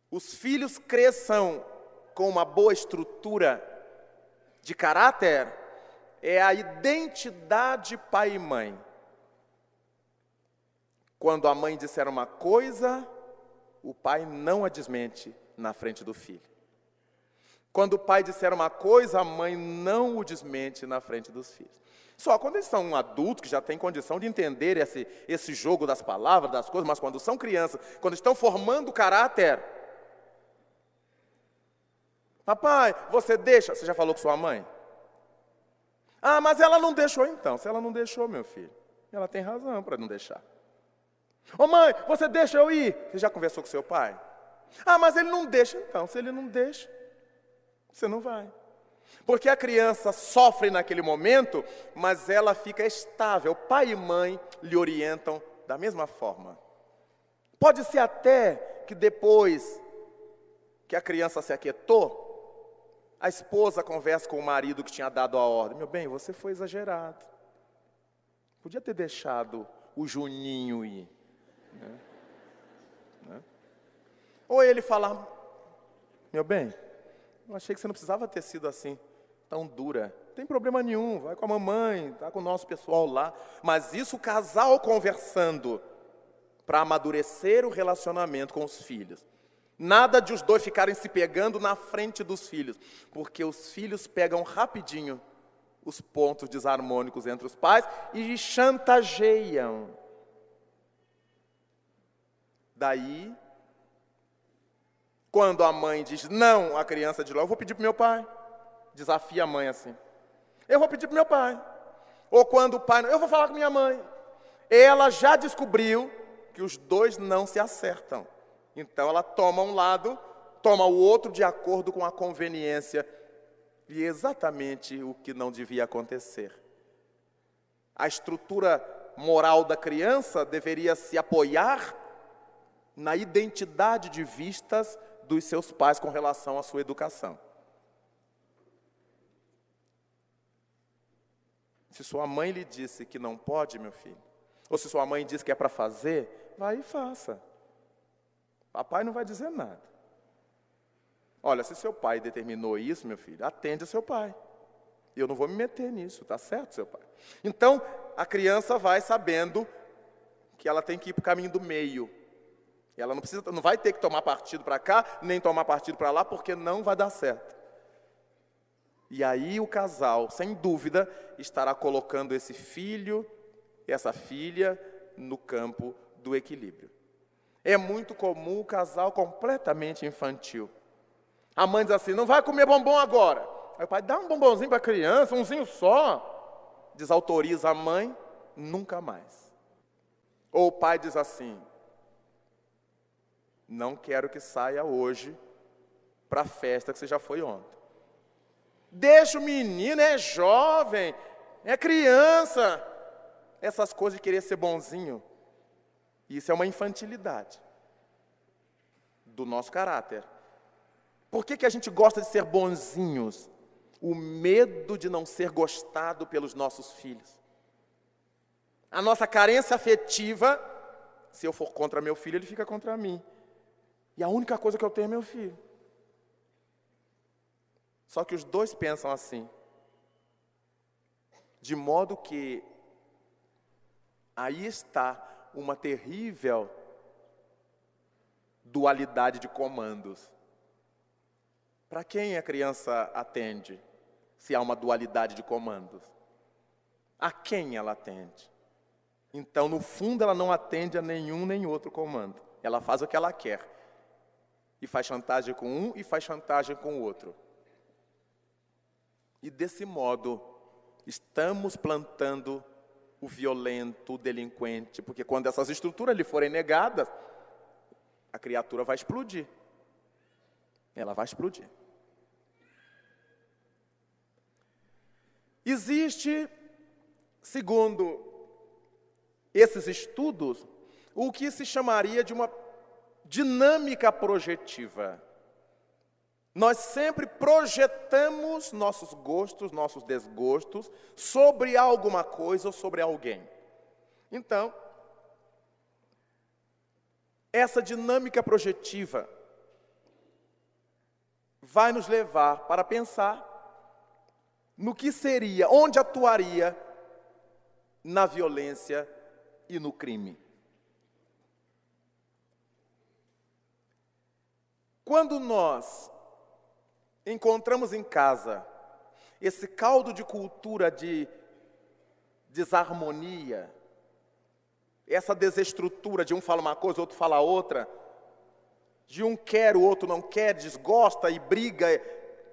os filhos cresçam com uma boa estrutura de caráter é a identidade pai e mãe. Quando a mãe disser uma coisa, o pai não a desmente na frente do filho. Quando o pai disser uma coisa, a mãe não o desmente na frente dos filhos. Só quando eles são adultos, que já têm condição de entender esse jogo das palavras, das coisas, mas quando são crianças, quando estão formando o caráter, papai, você deixa? Você já falou com sua mãe? Ah, mas ela não deixou então. Se ela não deixou, meu filho, ela tem razão para não deixar. Ô mãe, você deixa eu ir? Você já conversou com seu pai? Ah, mas ele não deixa então. Se ele não deixa, você não vai. Porque a criança sofre naquele momento, mas ela fica estável. Pai e mãe lhe orientam da mesma forma. Pode ser até que depois que a criança se aquietou, a esposa conversa com o marido que tinha dado a ordem. Meu bem, você foi exagerado. Podia ter deixado o Juninho ir. Né? Ou ele fala, meu bem, eu achei que você não precisava ter sido assim, tão dura. Não tem problema nenhum, vai com a mamãe, tá com o nosso pessoal lá. Mas isso o casal conversando para amadurecer o relacionamento com os filhos. Nada de os dois ficarem se pegando na frente dos filhos, porque os filhos pegam rapidinho os pontos desarmônicos entre os pais e chantageiam. Daí, quando a mãe diz não, a criança diz logo, eu vou pedir para o meu pai. Desafia a mãe assim. Eu vou pedir para o meu pai. Ou quando o pai, eu vou falar com minha mãe. Ela já descobriu que os dois não se acertam. Então ela toma um lado, toma o outro de acordo com a conveniência. E exatamente o que não devia acontecer. A estrutura moral da criança deveria se apoiar na identidade de vistas dos seus pais com relação à sua educação. Se sua mãe lhe disse que não pode, meu filho, ou se sua mãe disse que é para fazer, vai e faça. Papai não vai dizer nada. Olha, se seu pai determinou isso, meu filho, atende a seu pai. Eu não vou me meter nisso, tá certo, seu pai? Então, a criança vai sabendo que ela tem que ir para o caminho do meio. Ela não vai ter que tomar partido para cá, nem tomar partido para lá, porque não vai dar certo. E aí o casal, sem dúvida, estará colocando esse filho, essa filha, no campo do equilíbrio. É muito comum o casal completamente infantil. A mãe diz assim, não vai comer bombom agora. Aí o pai, dá um bombonzinho para a criança, umzinho só. Desautoriza a mãe, nunca mais. Ou o pai diz assim, não quero que saia hoje para a festa que você já foi ontem. Deixa o menino, é jovem, é criança. Essas coisas de querer ser bonzinho. Isso é uma infantilidade do nosso caráter. Por que a gente gosta de ser bonzinhos? O medo de não ser gostado pelos nossos filhos. A nossa carência afetiva, se eu for contra meu filho, ele fica contra mim. E a única coisa que eu tenho é meu filho. Só que os dois pensam assim. De modo que aí está uma terrível dualidade de comandos. Para quem a criança atende, se há uma dualidade de comandos? A quem ela atende? Então, no fundo, ela não atende a nenhum nem outro comando. Ela faz o que ela quer. E faz chantagem com um e faz chantagem com o outro. E desse modo, estamos plantando o violento, o delinquente, porque quando essas estruturas lhe forem negadas, a criatura vai explodir. Ela vai explodir. Existe, segundo esses estudos, o que se chamaria de uma dinâmica projetiva. Nós sempre projetamos nossos gostos, nossos desgostos sobre alguma coisa ou sobre alguém. Então, essa dinâmica projetiva vai nos levar para pensar no que seria, onde atuaria na violência e no crime. Quando nós encontramos em casa esse caldo de cultura de desarmonia, essa desestrutura de um fala uma coisa, outro fala outra, de um quer, o outro não quer, desgosta e briga,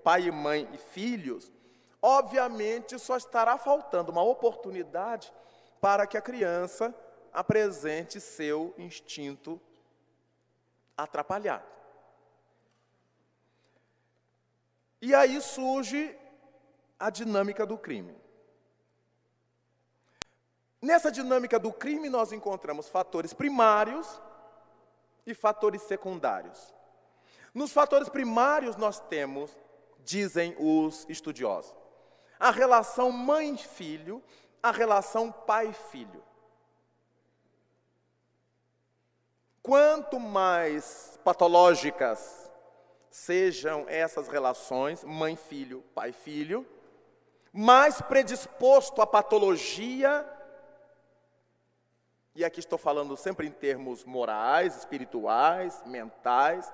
pai e mãe e filhos, obviamente só estará faltando uma oportunidade para que a criança apresente seu instinto atrapalhado. E aí surge a dinâmica do crime. Nessa dinâmica do crime nós encontramos fatores primários e fatores secundários. Nos fatores primários nós temos, dizem os estudiosos, a relação mãe-filho, a relação pai-filho. Quanto mais patológicas sejam essas relações, mãe-filho, pai-filho, mais predisposto à patologia, e aqui estou falando sempre em termos morais, espirituais, mentais,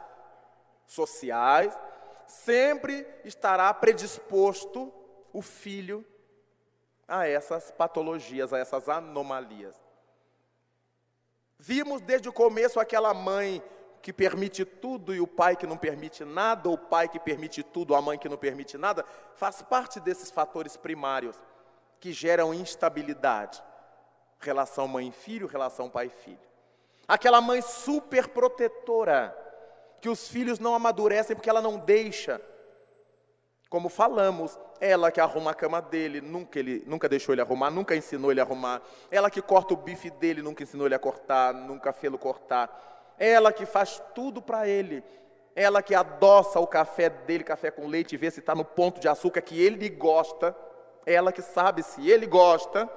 sociais, sempre estará predisposto o filho a essas patologias, a essas anomalias. Vimos desde o começo aquela mãe que permite tudo e o pai que não permite nada, ou o pai que permite tudo, a mãe que não permite nada, faz parte desses fatores primários que geram instabilidade. Relação mãe-filho, relação pai-filho. Aquela mãe super protetora, que os filhos não amadurecem porque ela não deixa. Como falamos, ela que arruma a cama dele, nunca deixou ele arrumar, nunca ensinou ele a arrumar. Ela que corta o bife dele, nunca ensinou ele a cortar, nunca fez-lo cortar. Ela que faz tudo para ele. Ela que adoça o café dele, café com leite, e vê se está no ponto de açúcar que ele gosta. Ela que sabe se ele gosta.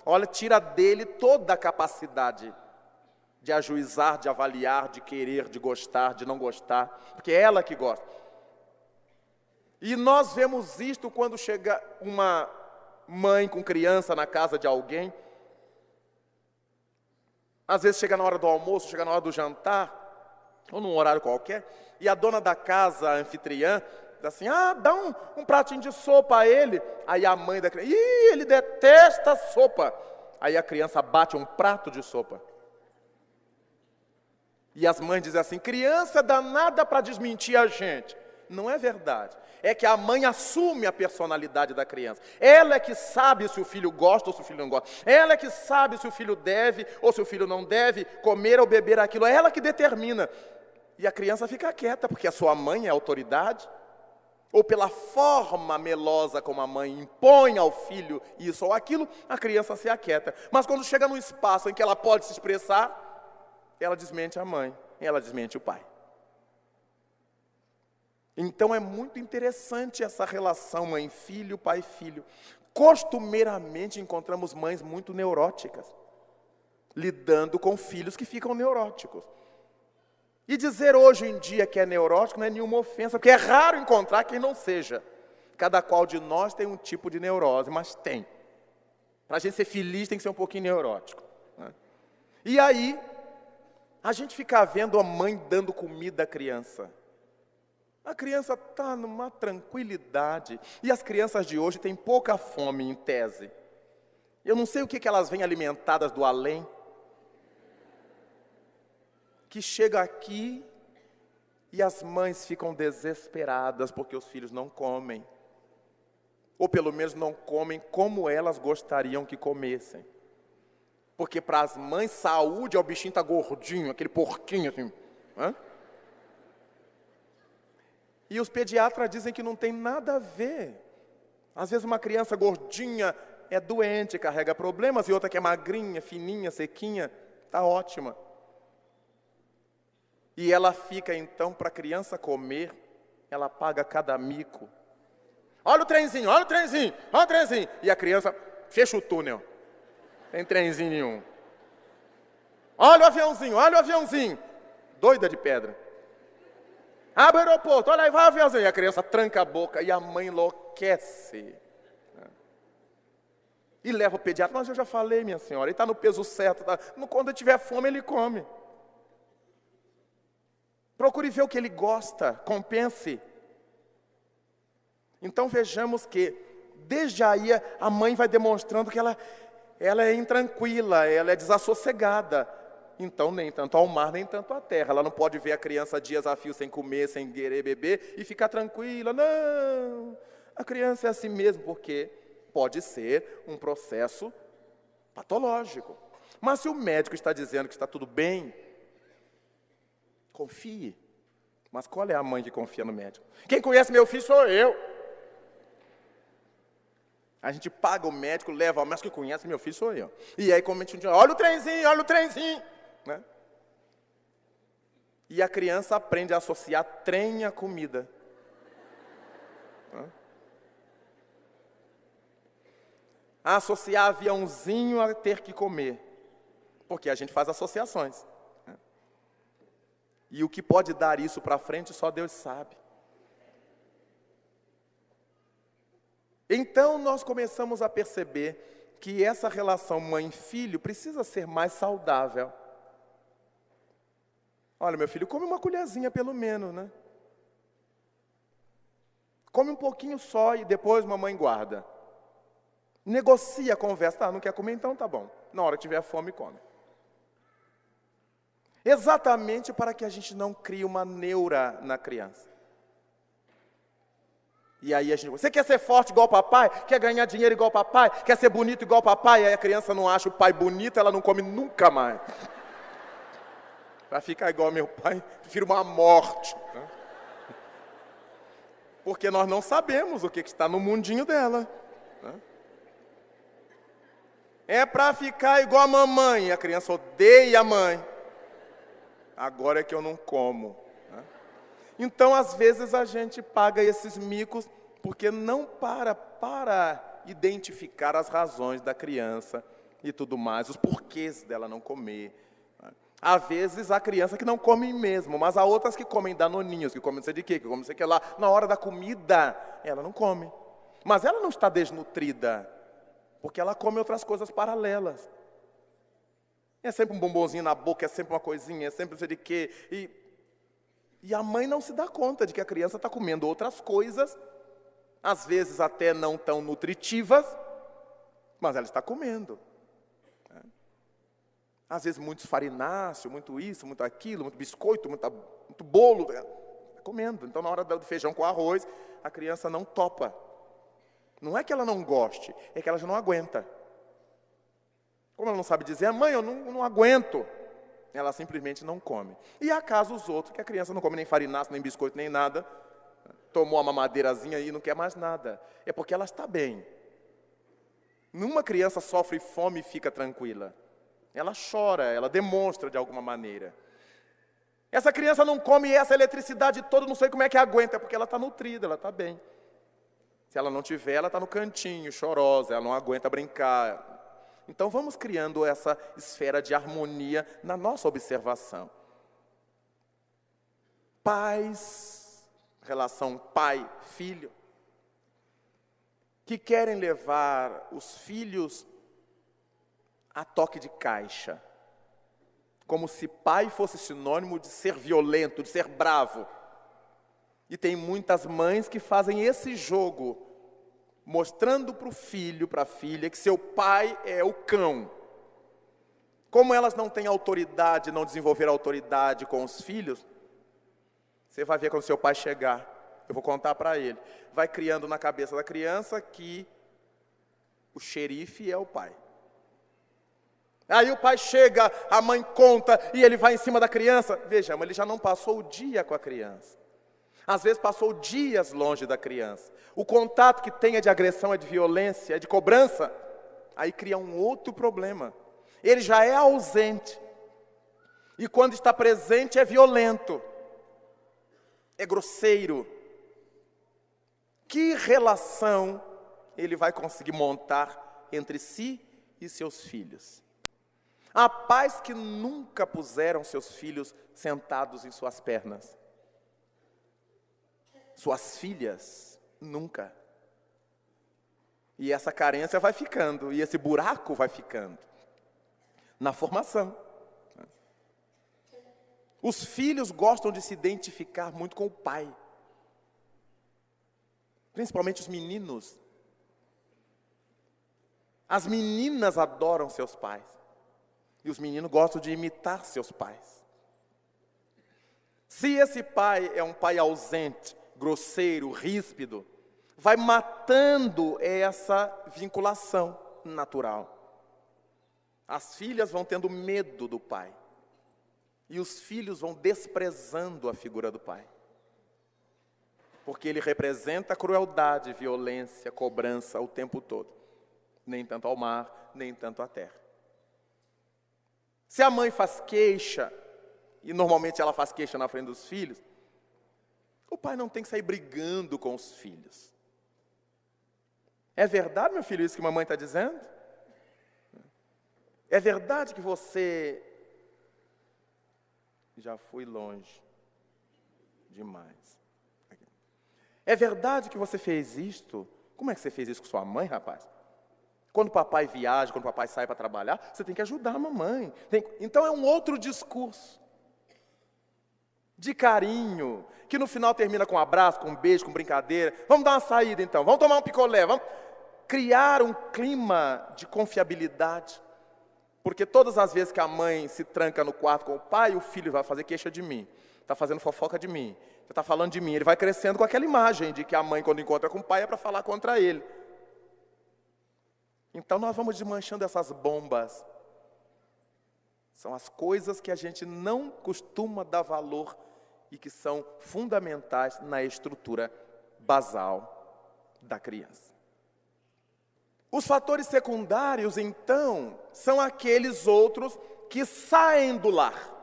Olha, tira dele toda a capacidade de ajuizar, de avaliar, de querer, de gostar, de não gostar, porque é ela que gosta. E nós vemos isto quando chega uma mãe com criança na casa de alguém. Às vezes chega na hora do almoço, chega na hora do jantar, ou num horário qualquer, e a dona da casa, a anfitriã, diz assim, dá um pratinho de sopa a ele. Aí a mãe da criança, ele detesta sopa. Aí a criança bate um prato de sopa. E as mães dizem assim, criança danada para desmentir a gente. Não é verdade. É que a mãe assume a personalidade da criança. Ela é que sabe se o filho gosta ou se o filho não gosta. Ela é que sabe se o filho deve ou se o filho não deve comer ou beber aquilo. É ela que determina. E a criança fica quieta, porque a sua mãe é a autoridade. Ou pela forma melosa como a mãe impõe ao filho isso ou aquilo, a criança se aquieta. Mas quando chega num espaço em que ela pode se expressar, ela desmente a mãe, ela desmente o pai. Então é muito interessante essa relação mãe-filho, pai-filho. Costumeiramente encontramos mães muito neuróticas, lidando com filhos que ficam neuróticos. E dizer hoje em dia que é neurótico não é nenhuma ofensa, porque é raro encontrar quem não seja. Cada qual de nós tem um tipo de neurose, mas tem. Para a gente ser feliz tem que ser um pouquinho neurótico, né? E aí, a gente fica vendo a mãe dando comida à criança. A criança está numa tranquilidade. E as crianças de hoje têm pouca fome, em tese. Eu não sei o que elas vêm alimentadas do além. Que chega aqui e as mães ficam desesperadas porque os filhos não comem. Ou pelo menos não comem como elas gostariam que comessem. Porque para as mães, saúde é o bichinho tá gordinho, aquele porquinho assim. Hã? E os pediatras dizem que não tem nada a ver. Às vezes uma criança gordinha é doente, carrega problemas, e outra que é magrinha, fininha, sequinha, está ótima. E ela fica, então, para a criança comer, ela paga cada mico. Olha o trenzinho, olha o trenzinho, olha o trenzinho. E a criança fecha o túnel. Tem trenzinho nenhum. Olha o aviãozinho. Doida de pedra. Abre o aeroporto, olha aí, vai o aviãozinho. E a criança tranca a boca e a mãe enlouquece. E leva o pediatra. Mas eu já falei, minha senhora, ele está no peso certo. Tá? Quando tiver fome, ele come. Procure ver o que ele gosta, compense. Então vejamos que, desde aí, a mãe vai demonstrando que ela é intranquila, ela é desassossegada. Então, nem tanto ao mar, nem tanto à terra. Ela não pode ver a criança dias a fio sem comer, sem querer beber e ficar tranquila. Não, a criança é assim mesmo, porque pode ser um processo patológico. Mas se o médico está dizendo que está tudo bem, confie. Mas qual é a mãe que confia no médico? Quem conhece meu filho sou eu. A gente paga o médico, leva ao médico que conhece meu filho sou eu. E aí, como a gente diz, olha o trenzinho. Né? E a criança aprende a associar trem à comida. A associar aviãozinho a ter que comer. Porque a gente faz associações. E o que pode dar isso para frente, só Deus sabe. Então, nós começamos a perceber que essa relação mãe-filho precisa ser mais saudável. Olha, meu filho, come uma colherzinha pelo menos, né? Come um pouquinho só e depois mamãe guarda. Negocia a conversa. Não quer comer, então tá bom. Na hora que tiver fome, come. Exatamente para que a gente não crie uma neura na criança. E aí a gente, você quer ser forte igual o papai? Quer ganhar dinheiro igual o papai? Quer ser bonito igual o papai? Aí a criança não acha o pai bonito, ela não come nunca mais. Para ficar igual ao meu pai, prefiro uma morte. Né? Porque nós não sabemos o que está no mundinho dela. Né? É para ficar igual a mamãe. A criança odeia a mãe. Agora é que eu não como. Né? Então, às vezes, a gente paga esses micos porque não para identificar as razões da criança e tudo mais, os porquês dela não comer. Né? Às vezes, há criança que não come mesmo, mas há outras que comem danoninhos, que comem não sei de quê, que comem não sei o que lá. Na hora da comida, ela não come. Mas ela não está desnutrida, porque ela come outras coisas paralelas. É sempre um bombonzinho na boca, é sempre uma coisinha, é sempre não sei de quê. E a mãe não se dá conta de que a criança está comendo outras coisas, às vezes até não tão nutritivas, mas ela está comendo. Às vezes muitos farináceos, muito isso, muito aquilo, muito biscoito, muito bolo, está comendo. Então na hora do feijão com arroz, a criança não topa. Não é que ela não goste, é que ela já não aguenta. Como ela não sabe dizer, mãe, eu não aguento, ela simplesmente não come. E há casos outros que a criança não come nem farináceo, nem biscoito, nem nada, tomou a mamadeirazinha e não quer mais nada. É porque ela está bem. Nenhuma criança sofre fome e fica tranquila. Ela chora, ela demonstra de alguma maneira. Essa criança não come essa eletricidade toda, não sei como é que aguenta, é porque ela está nutrida, ela está bem. Se ela não tiver, ela está no cantinho, chorosa, ela não aguenta brincar. Então vamos criando essa esfera de harmonia na nossa observação. Pais, relação pai-filho, que querem levar os filhos a toque de caixa, como se pai fosse sinônimo de ser violento, de ser bravo. E tem muitas mães que fazem esse jogo, mostrando para o filho, para a filha, que seu pai é o cão. Como elas não têm autoridade, não desenvolveram autoridade com os filhos, você vai ver quando seu pai chegar, eu vou contar para ele, vai criando na cabeça da criança que o xerife é o pai. Aí o pai chega, a mãe conta, e ele vai em cima da criança. Vejamos, ele já não passou o dia com a criança. Às vezes passou dias longe da criança. O contato que tem é de agressão, é de violência, é de cobrança. Aí cria um outro problema. Ele já é ausente. E quando está presente é violento, é grosseiro. Que relação ele vai conseguir montar entre si e seus filhos? Há pais que nunca puseram seus filhos sentados em suas pernas. Suas filhas, nunca. E essa carência vai ficando, e esse buraco vai ficando na formação. Os filhos gostam de se identificar muito com o pai. Principalmente os meninos. As meninas adoram seus pais. E os meninos gostam de imitar seus pais. Se esse pai é um pai ausente, grosseiro, ríspido, vai matando essa vinculação natural. As filhas vão tendo medo do pai. E os filhos vão desprezando a figura do pai. Porque ele representa crueldade, violência, cobrança o tempo todo. Nem tanto ao mar, nem tanto à terra. Se a mãe faz queixa, e normalmente ela faz queixa na frente dos filhos, o pai não tem que sair brigando com os filhos. É verdade, meu filho, isso que a mamãe está dizendo? É verdade que você já foi longe demais. É verdade que você fez isto? Como é que você fez isso com sua mãe, rapaz? Quando o papai viaja, quando o papai sai para trabalhar, você tem que ajudar a mamãe. Então é um outro discurso de carinho, que no final termina com um abraço, com um beijo, com brincadeira. Vamos dar uma saída então, vamos tomar um picolé, vamos criar um clima de confiabilidade. Porque todas as vezes que a mãe se tranca no quarto com o pai, o filho vai fazer queixa de mim, está fazendo fofoca de mim, está falando de mim. Ele vai crescendo com aquela imagem de que a mãe, quando encontra com o pai, é para falar contra ele. Então nós vamos desmanchando essas bombas. São as coisas que a gente não costuma dar valor e que são fundamentais na estrutura basal da criança. Os fatores secundários, então, são aqueles outros que saem do lar.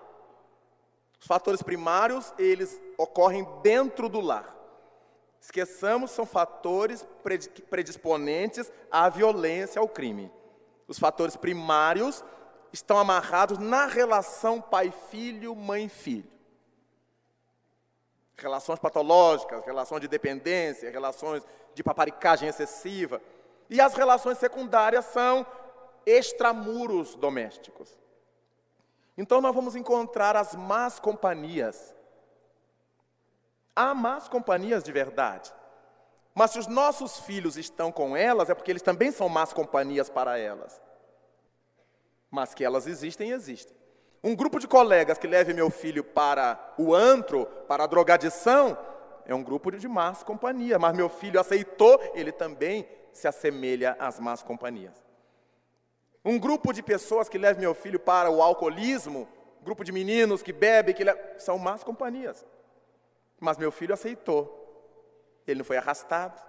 Os fatores primários, eles ocorrem dentro do lar. Esqueçamos, são fatores predisponentes à violência, ao crime. Os fatores primários estão amarrados na relação pai-filho, mãe-filho. Relações patológicas, relações de dependência, relações de paparicagem excessiva. E as relações secundárias são extramuros domésticos. Então nós vamos encontrar as más companhias. Há más companhias de verdade. Mas se os nossos filhos estão com elas, é porque eles também são más companhias para elas. Mas que elas existem, existem. Um grupo de colegas que leve meu filho para o antro, para a drogadição, é um grupo de más companhia. Mas meu filho aceitou, ele também se assemelha às más companhias. Um grupo de pessoas que leve meu filho para o alcoolismo, grupo de meninos que bebem, são más companhias. Mas meu filho aceitou. Ele não foi arrastado.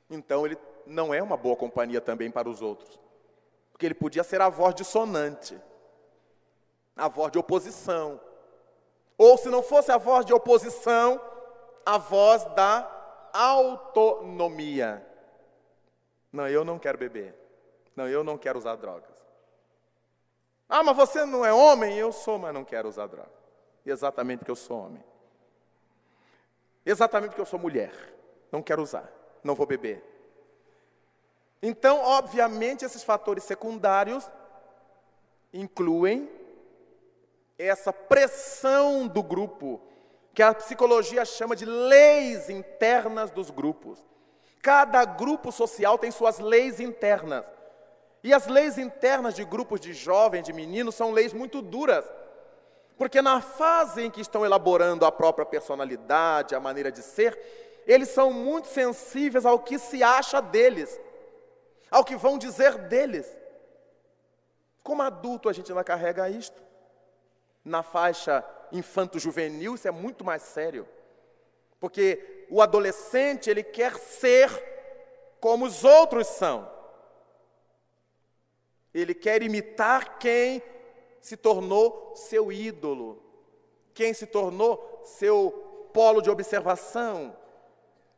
Então ele não é uma boa companhia também para os outros. Porque ele podia ser a voz dissonante, a voz de oposição. Ou se não fosse a voz de oposição, a voz da autonomia. Não, eu não quero beber. Não, eu não quero usar drogas. Ah, mas você não é homem? Eu sou, mas não quero usar drogas. Exatamente porque eu sou homem. Exatamente porque eu sou mulher. Não quero usar. Não vou beber. Então, obviamente, esses fatores secundários incluem essa pressão do grupo, que a psicologia chama de leis internas dos grupos. Cada grupo social tem suas leis internas. E as leis internas de grupos de jovens, de meninos, são leis muito duras. Porque na fase em que estão elaborando a própria personalidade, a maneira de ser, eles são muito sensíveis ao que se acha deles, ao que vão dizer deles. Como adulto a gente ainda carrega isto. Na faixa infanto-juvenil isso é muito mais sério. Porque o adolescente, ele quer ser como os outros são. Ele quer imitar quem se tornou seu ídolo, quem se tornou seu polo de observação.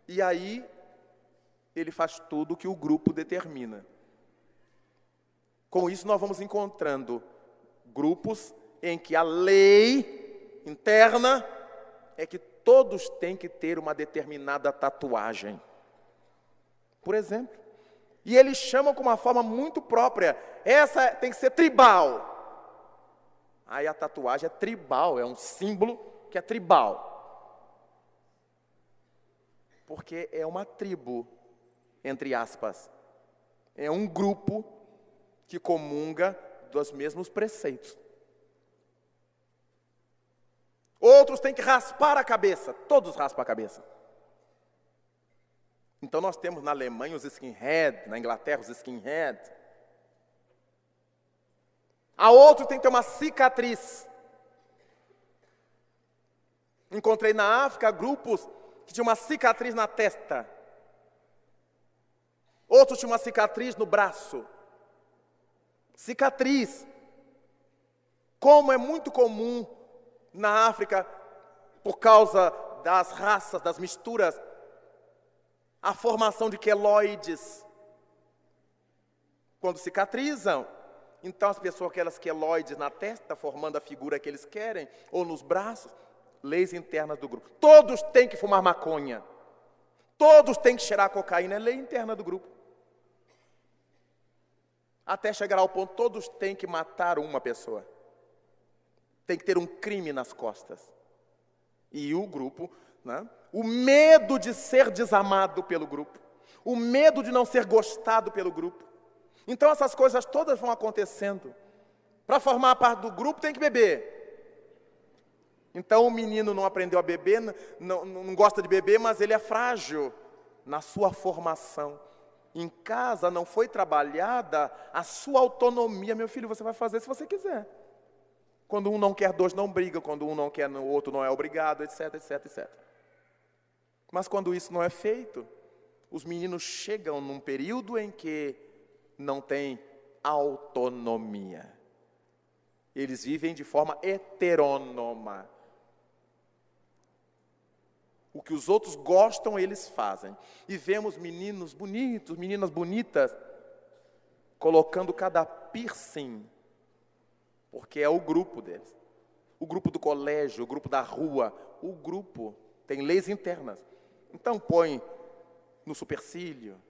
E aí, ele faz tudo o que o grupo determina. Com isso, nós vamos encontrando grupos em que a lei interna é que todos têm que ter uma determinada tatuagem. Por exemplo. E eles chamam com uma forma muito própria. Essa tem que ser tribal. Aí a tatuagem é tribal, é um símbolo que é tribal. Porque é uma tribo, entre aspas. É um grupo que comunga dos mesmos preceitos. Outros têm que raspar a cabeça, todos raspam a cabeça. Então nós temos na Alemanha os skinhead, na Inglaterra os skinhead. A outro tem que ter uma cicatriz. Encontrei na África grupos que tinham uma cicatriz na testa. Outros tinham uma cicatriz no braço. Cicatriz. Como é muito comum na África, por causa das raças, das misturas, a formação de queloides. Quando cicatrizam, então as pessoas com aquelas queloides na testa, formando a figura que eles querem, ou nos braços, leis internas do grupo. Todos têm que fumar maconha. Todos têm que cheirar cocaína, é lei interna do grupo. Até chegar ao ponto, todos têm que matar uma pessoa. Tem que ter um crime nas costas. E o grupo, né? O medo de ser desamado pelo grupo. O medo de não ser gostado pelo grupo. Então essas coisas todas vão acontecendo. Para formar parte do grupo tem que beber. Então o menino não aprendeu a beber, não gosta de beber, mas ele é frágil na sua formação. Em casa não foi trabalhada a sua autonomia. Meu filho, você vai fazer se você quiser. Quando um não quer, dois não brigam. Quando um não quer, o outro não é obrigado, etc, etc, etc. Mas quando isso não é feito, os meninos chegam num período em que não tem autonomia. Eles vivem de forma heterônoma. O que os outros gostam, eles fazem. E vemos meninos bonitos, meninas bonitas, colocando cada piercing, porque é o grupo deles. O grupo do colégio, o grupo da rua, o grupo tem leis internas. Então põe no supercílio,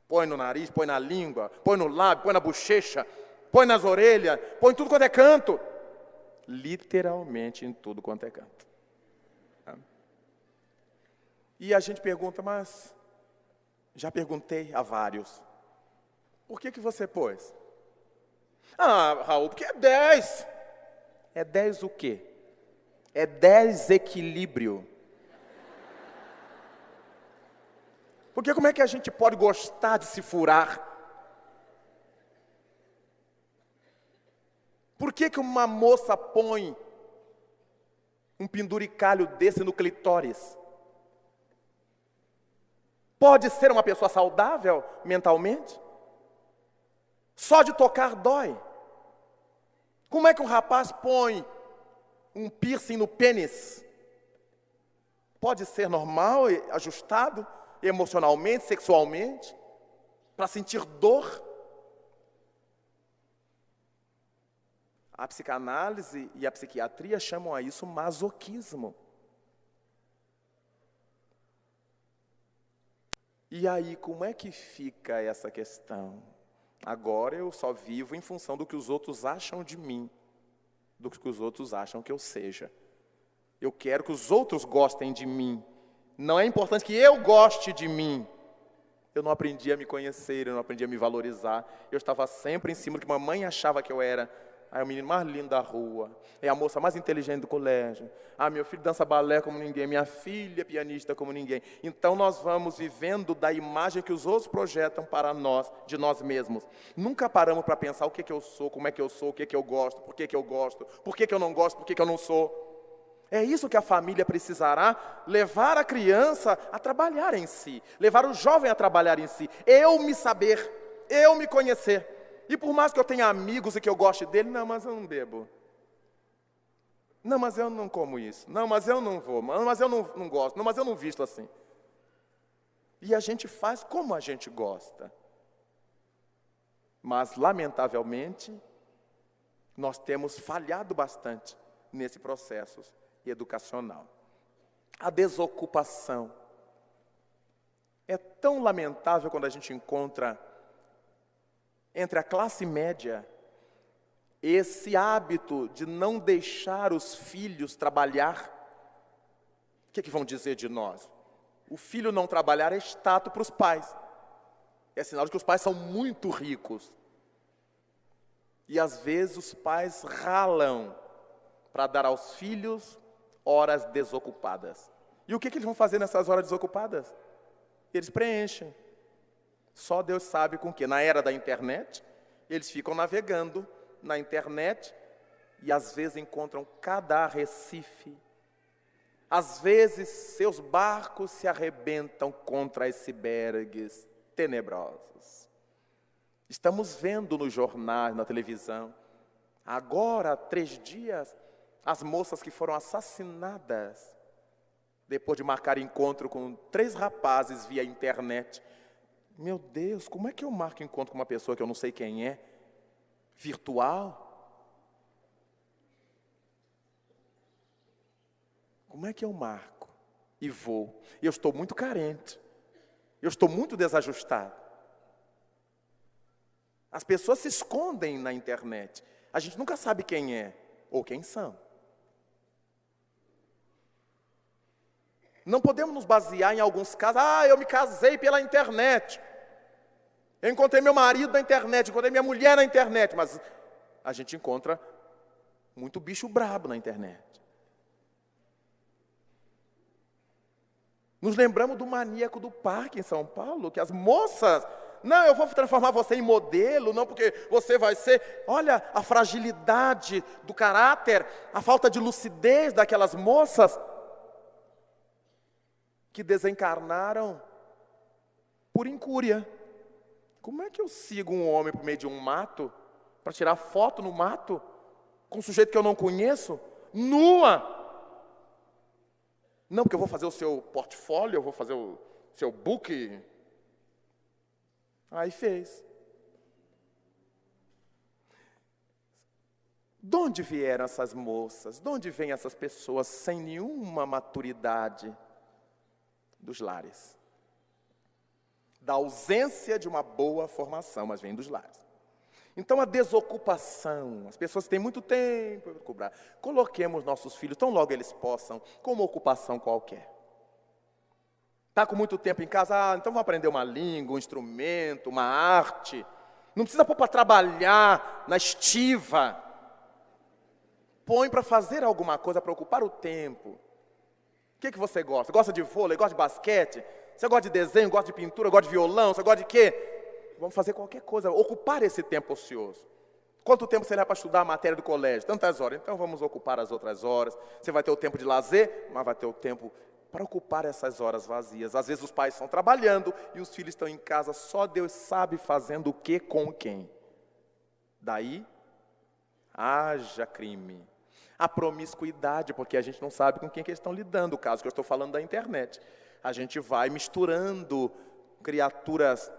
põe no nariz, põe na língua, põe no lábio, põe na bochecha, põe nas orelhas, põe em tudo quanto é canto. Literalmente em tudo quanto é canto. E a gente pergunta, mas já perguntei a vários, por que você pôs? Ah, Raul, porque é 10. É 10 o quê? É desequilíbrio. Porque como é que a gente pode gostar de se furar? Por que uma moça põe um penduricalho desse no clitóris? Pode ser uma pessoa saudável mentalmente? Só de tocar dói. Como é que um rapaz põe um piercing no pênis? Pode ser normal, ajustado, emocionalmente, sexualmente, para sentir dor? A psicanálise e a psiquiatria chamam a isso masoquismo. E aí, como é que fica essa questão? Agora eu só vivo em função do que os outros acham de mim, do que os outros acham que eu seja. Eu quero que os outros gostem de mim. Não é importante que eu goste de mim. Eu não aprendi a me conhecer, eu não aprendi a me valorizar. Eu estava sempre em cima do que mamãe achava que eu era. É o menino mais lindo da rua, é a moça mais inteligente do colégio. Ah, meu filho dança balé como ninguém, minha filha é pianista como ninguém. Então nós vamos vivendo da imagem que os outros projetam para nós, de nós mesmos. Nunca paramos para pensar o que eu sou, como é que eu sou, o que eu gosto, por que eu gosto, por que eu não gosto, por que eu não sou. É isso que a família precisará, levar a criança a trabalhar em si, levar o jovem a trabalhar em si. Eu me saber, eu me conhecer. E por mais que eu tenha amigos e que eu goste dele, não, mas eu não bebo. Não, mas eu não como isso. Não, mas eu não vou. Não, mas eu não gosto. Não, mas eu não visto assim. E a gente faz como a gente gosta. Mas, lamentavelmente, nós temos falhado bastante nesse processo educacional. A desocupação. É tão lamentável quando a gente encontra entre a classe média esse hábito de não deixar os filhos trabalhar. O que vão dizer de nós? O filho não trabalhar é status para os pais. É sinal de que os pais são muito ricos. E às vezes os pais ralam para dar aos filhos horas desocupadas. E o que eles vão fazer nessas horas desocupadas? Eles preenchem. Só Deus sabe com o quê? Na era da internet, eles ficam navegando na internet e às vezes encontram cada arrecife. Às vezes seus barcos se arrebentam contra icebergs tenebrosos. Estamos vendo nos jornais, na televisão, agora há 3 dias, as moças que foram assassinadas depois de marcar encontro com 3 rapazes via internet. Meu Deus, como é que eu marco encontro com uma pessoa que eu não sei quem é? Virtual? Como é que eu marco? E vou. Eu estou muito carente. Eu estou muito desajustado. As pessoas se escondem na internet. A gente nunca sabe quem é ou quem são. Não podemos nos basear em alguns casos. Eu me casei pela internet. Eu encontrei meu marido na internet, encontrei minha mulher na internet. Mas a gente encontra muito bicho brabo na internet. Nos lembramos do maníaco do parque em São Paulo, que as moças... Não, eu vou transformar você em modelo, não porque você vai ser... Olha a fragilidade do caráter, a falta de lucidez daquelas moças que desencarnaram por incúria. Como é que eu sigo um homem por meio de um mato, para tirar foto no mato, com um sujeito que eu não conheço, nua? Não, porque eu vou fazer o seu portfólio, eu vou fazer o seu book. Aí fez. De onde vieram essas moças? De onde vêm essas pessoas sem nenhuma maturidade? Dos lares. Da ausência de uma boa formação, mas vem dos lares. Então a desocupação, as pessoas têm muito tempo para cobrar. Coloquemos nossos filhos, tão logo eles possam, com uma ocupação qualquer. Está com muito tempo em casa, então vamos aprender uma língua, um instrumento, uma arte. Não precisa pôr para trabalhar na estiva. Põe para fazer alguma coisa, para ocupar o tempo. O que você gosta? Gosta de vôlei, gosta de basquete? Você gosta de desenho, gosta de pintura, gosta de violão? Você gosta de quê? Vamos fazer qualquer coisa, ocupar esse tempo ocioso. Quanto tempo você leva para estudar a matéria do colégio? Tantas horas. Então vamos ocupar as outras horas. Você vai ter o tempo de lazer, mas vai ter o tempo para ocupar essas horas vazias. Às vezes os pais estão trabalhando e os filhos estão em casa, só Deus sabe fazendo o que com quem. Daí, haja crime. A promiscuidade, porque a gente não sabe com quem que eles estão lidando. O caso que eu estou falando da internet. A gente vai misturando criaturas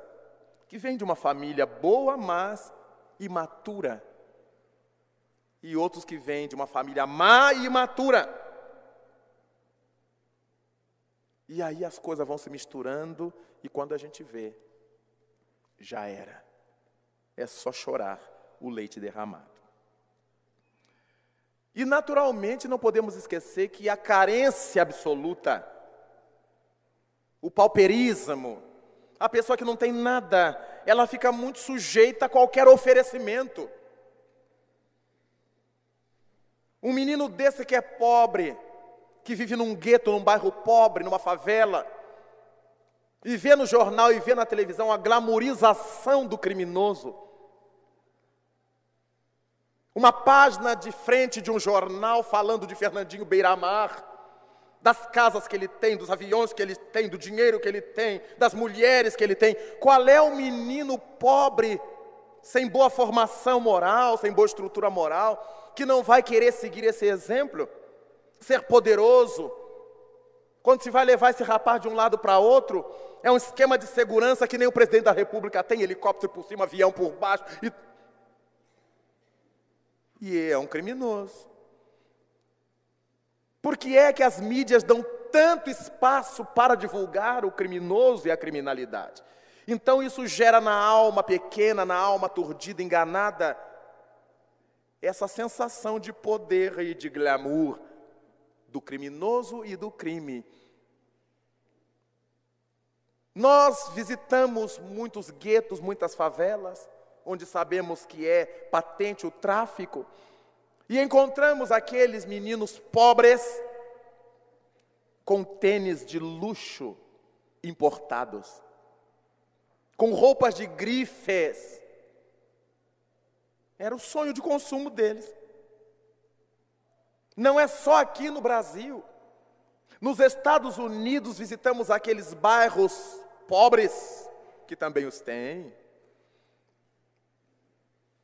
que vêm de uma família boa, mas imatura. E outros que vêm de uma família má e imatura. E aí as coisas vão se misturando e quando a gente vê, já era. É só chorar o leite derramado. E naturalmente não podemos esquecer que a carência absoluta, o pauperismo, a pessoa que não tem nada, ela fica muito sujeita a qualquer oferecimento. Um menino desse que é pobre, que vive num gueto, num bairro pobre, numa favela, e vê no jornal e vê na televisão a glamorização do criminoso. Uma página de frente de um jornal falando de Fernandinho Beiramar, das casas que ele tem, dos aviões que ele tem, do dinheiro que ele tem, das mulheres que ele tem. Qual é o menino pobre sem boa formação moral, sem boa estrutura moral, que não vai querer seguir esse exemplo, ser poderoso. Quando se vai levar esse rapaz de um lado para outro, é um esquema de segurança que nem o presidente da República tem, helicóptero por cima, avião por baixo. E é um criminoso. Por que é que as mídias dão tanto espaço para divulgar o criminoso e a criminalidade? Então isso gera na alma pequena, na alma aturdida, enganada, essa sensação de poder e de glamour do criminoso e do crime. Nós visitamos muitos guetos, muitas favelas, onde sabemos que é patente o tráfico, e encontramos aqueles meninos pobres com tênis de luxo importados, com roupas de grifes. Era o sonho de consumo deles. Não é só aqui no Brasil. Nos Estados Unidos visitamos aqueles bairros pobres, que também os têm.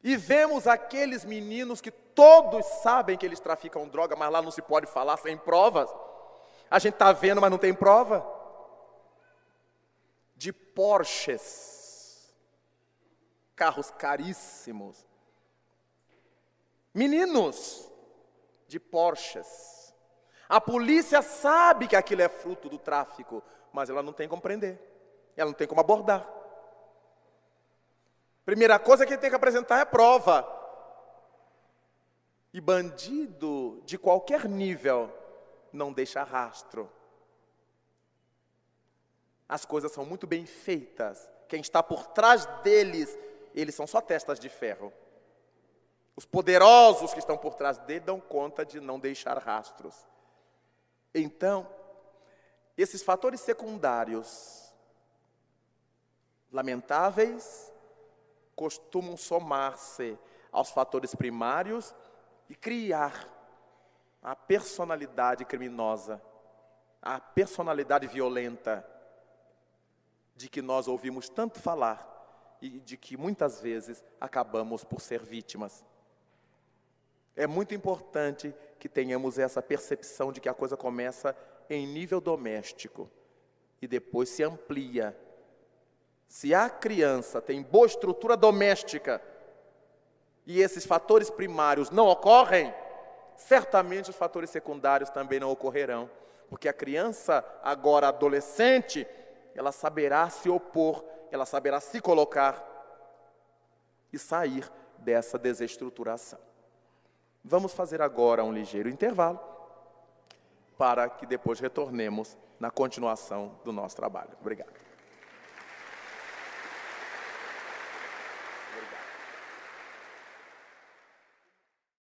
E vemos aqueles meninos que todos sabem que eles traficam droga, mas lá não se pode falar sem provas. A gente está vendo, mas não tem prova. De Porsches, carros caríssimos. Meninos de Porsches. A polícia sabe que aquilo é fruto do tráfico, mas ela não tem como prender. Ela não tem como abordar. Primeira coisa que ele tem que apresentar é prova. E bandido de qualquer nível não deixa rastro. As coisas são muito bem feitas. Quem está por trás deles, eles são só testas de ferro. Os poderosos que estão por trás dele dão conta de não deixar rastros. Então, esses fatores secundários, lamentáveis, costumam somar-se aos fatores primários e criar a personalidade criminosa, a personalidade violenta, de que nós ouvimos tanto falar e de que muitas vezes acabamos por ser vítimas. É muito importante que tenhamos essa percepção de que a coisa começa em nível doméstico e depois se amplia. Se a criança tem boa estrutura doméstica e esses fatores primários não ocorrem, certamente os fatores secundários também não ocorrerão, porque a criança, agora adolescente, ela saberá se opor, ela saberá se colocar e sair dessa desestruturação. Vamos fazer agora um ligeiro intervalo, para que depois retornemos na continuação do nosso trabalho. Obrigado.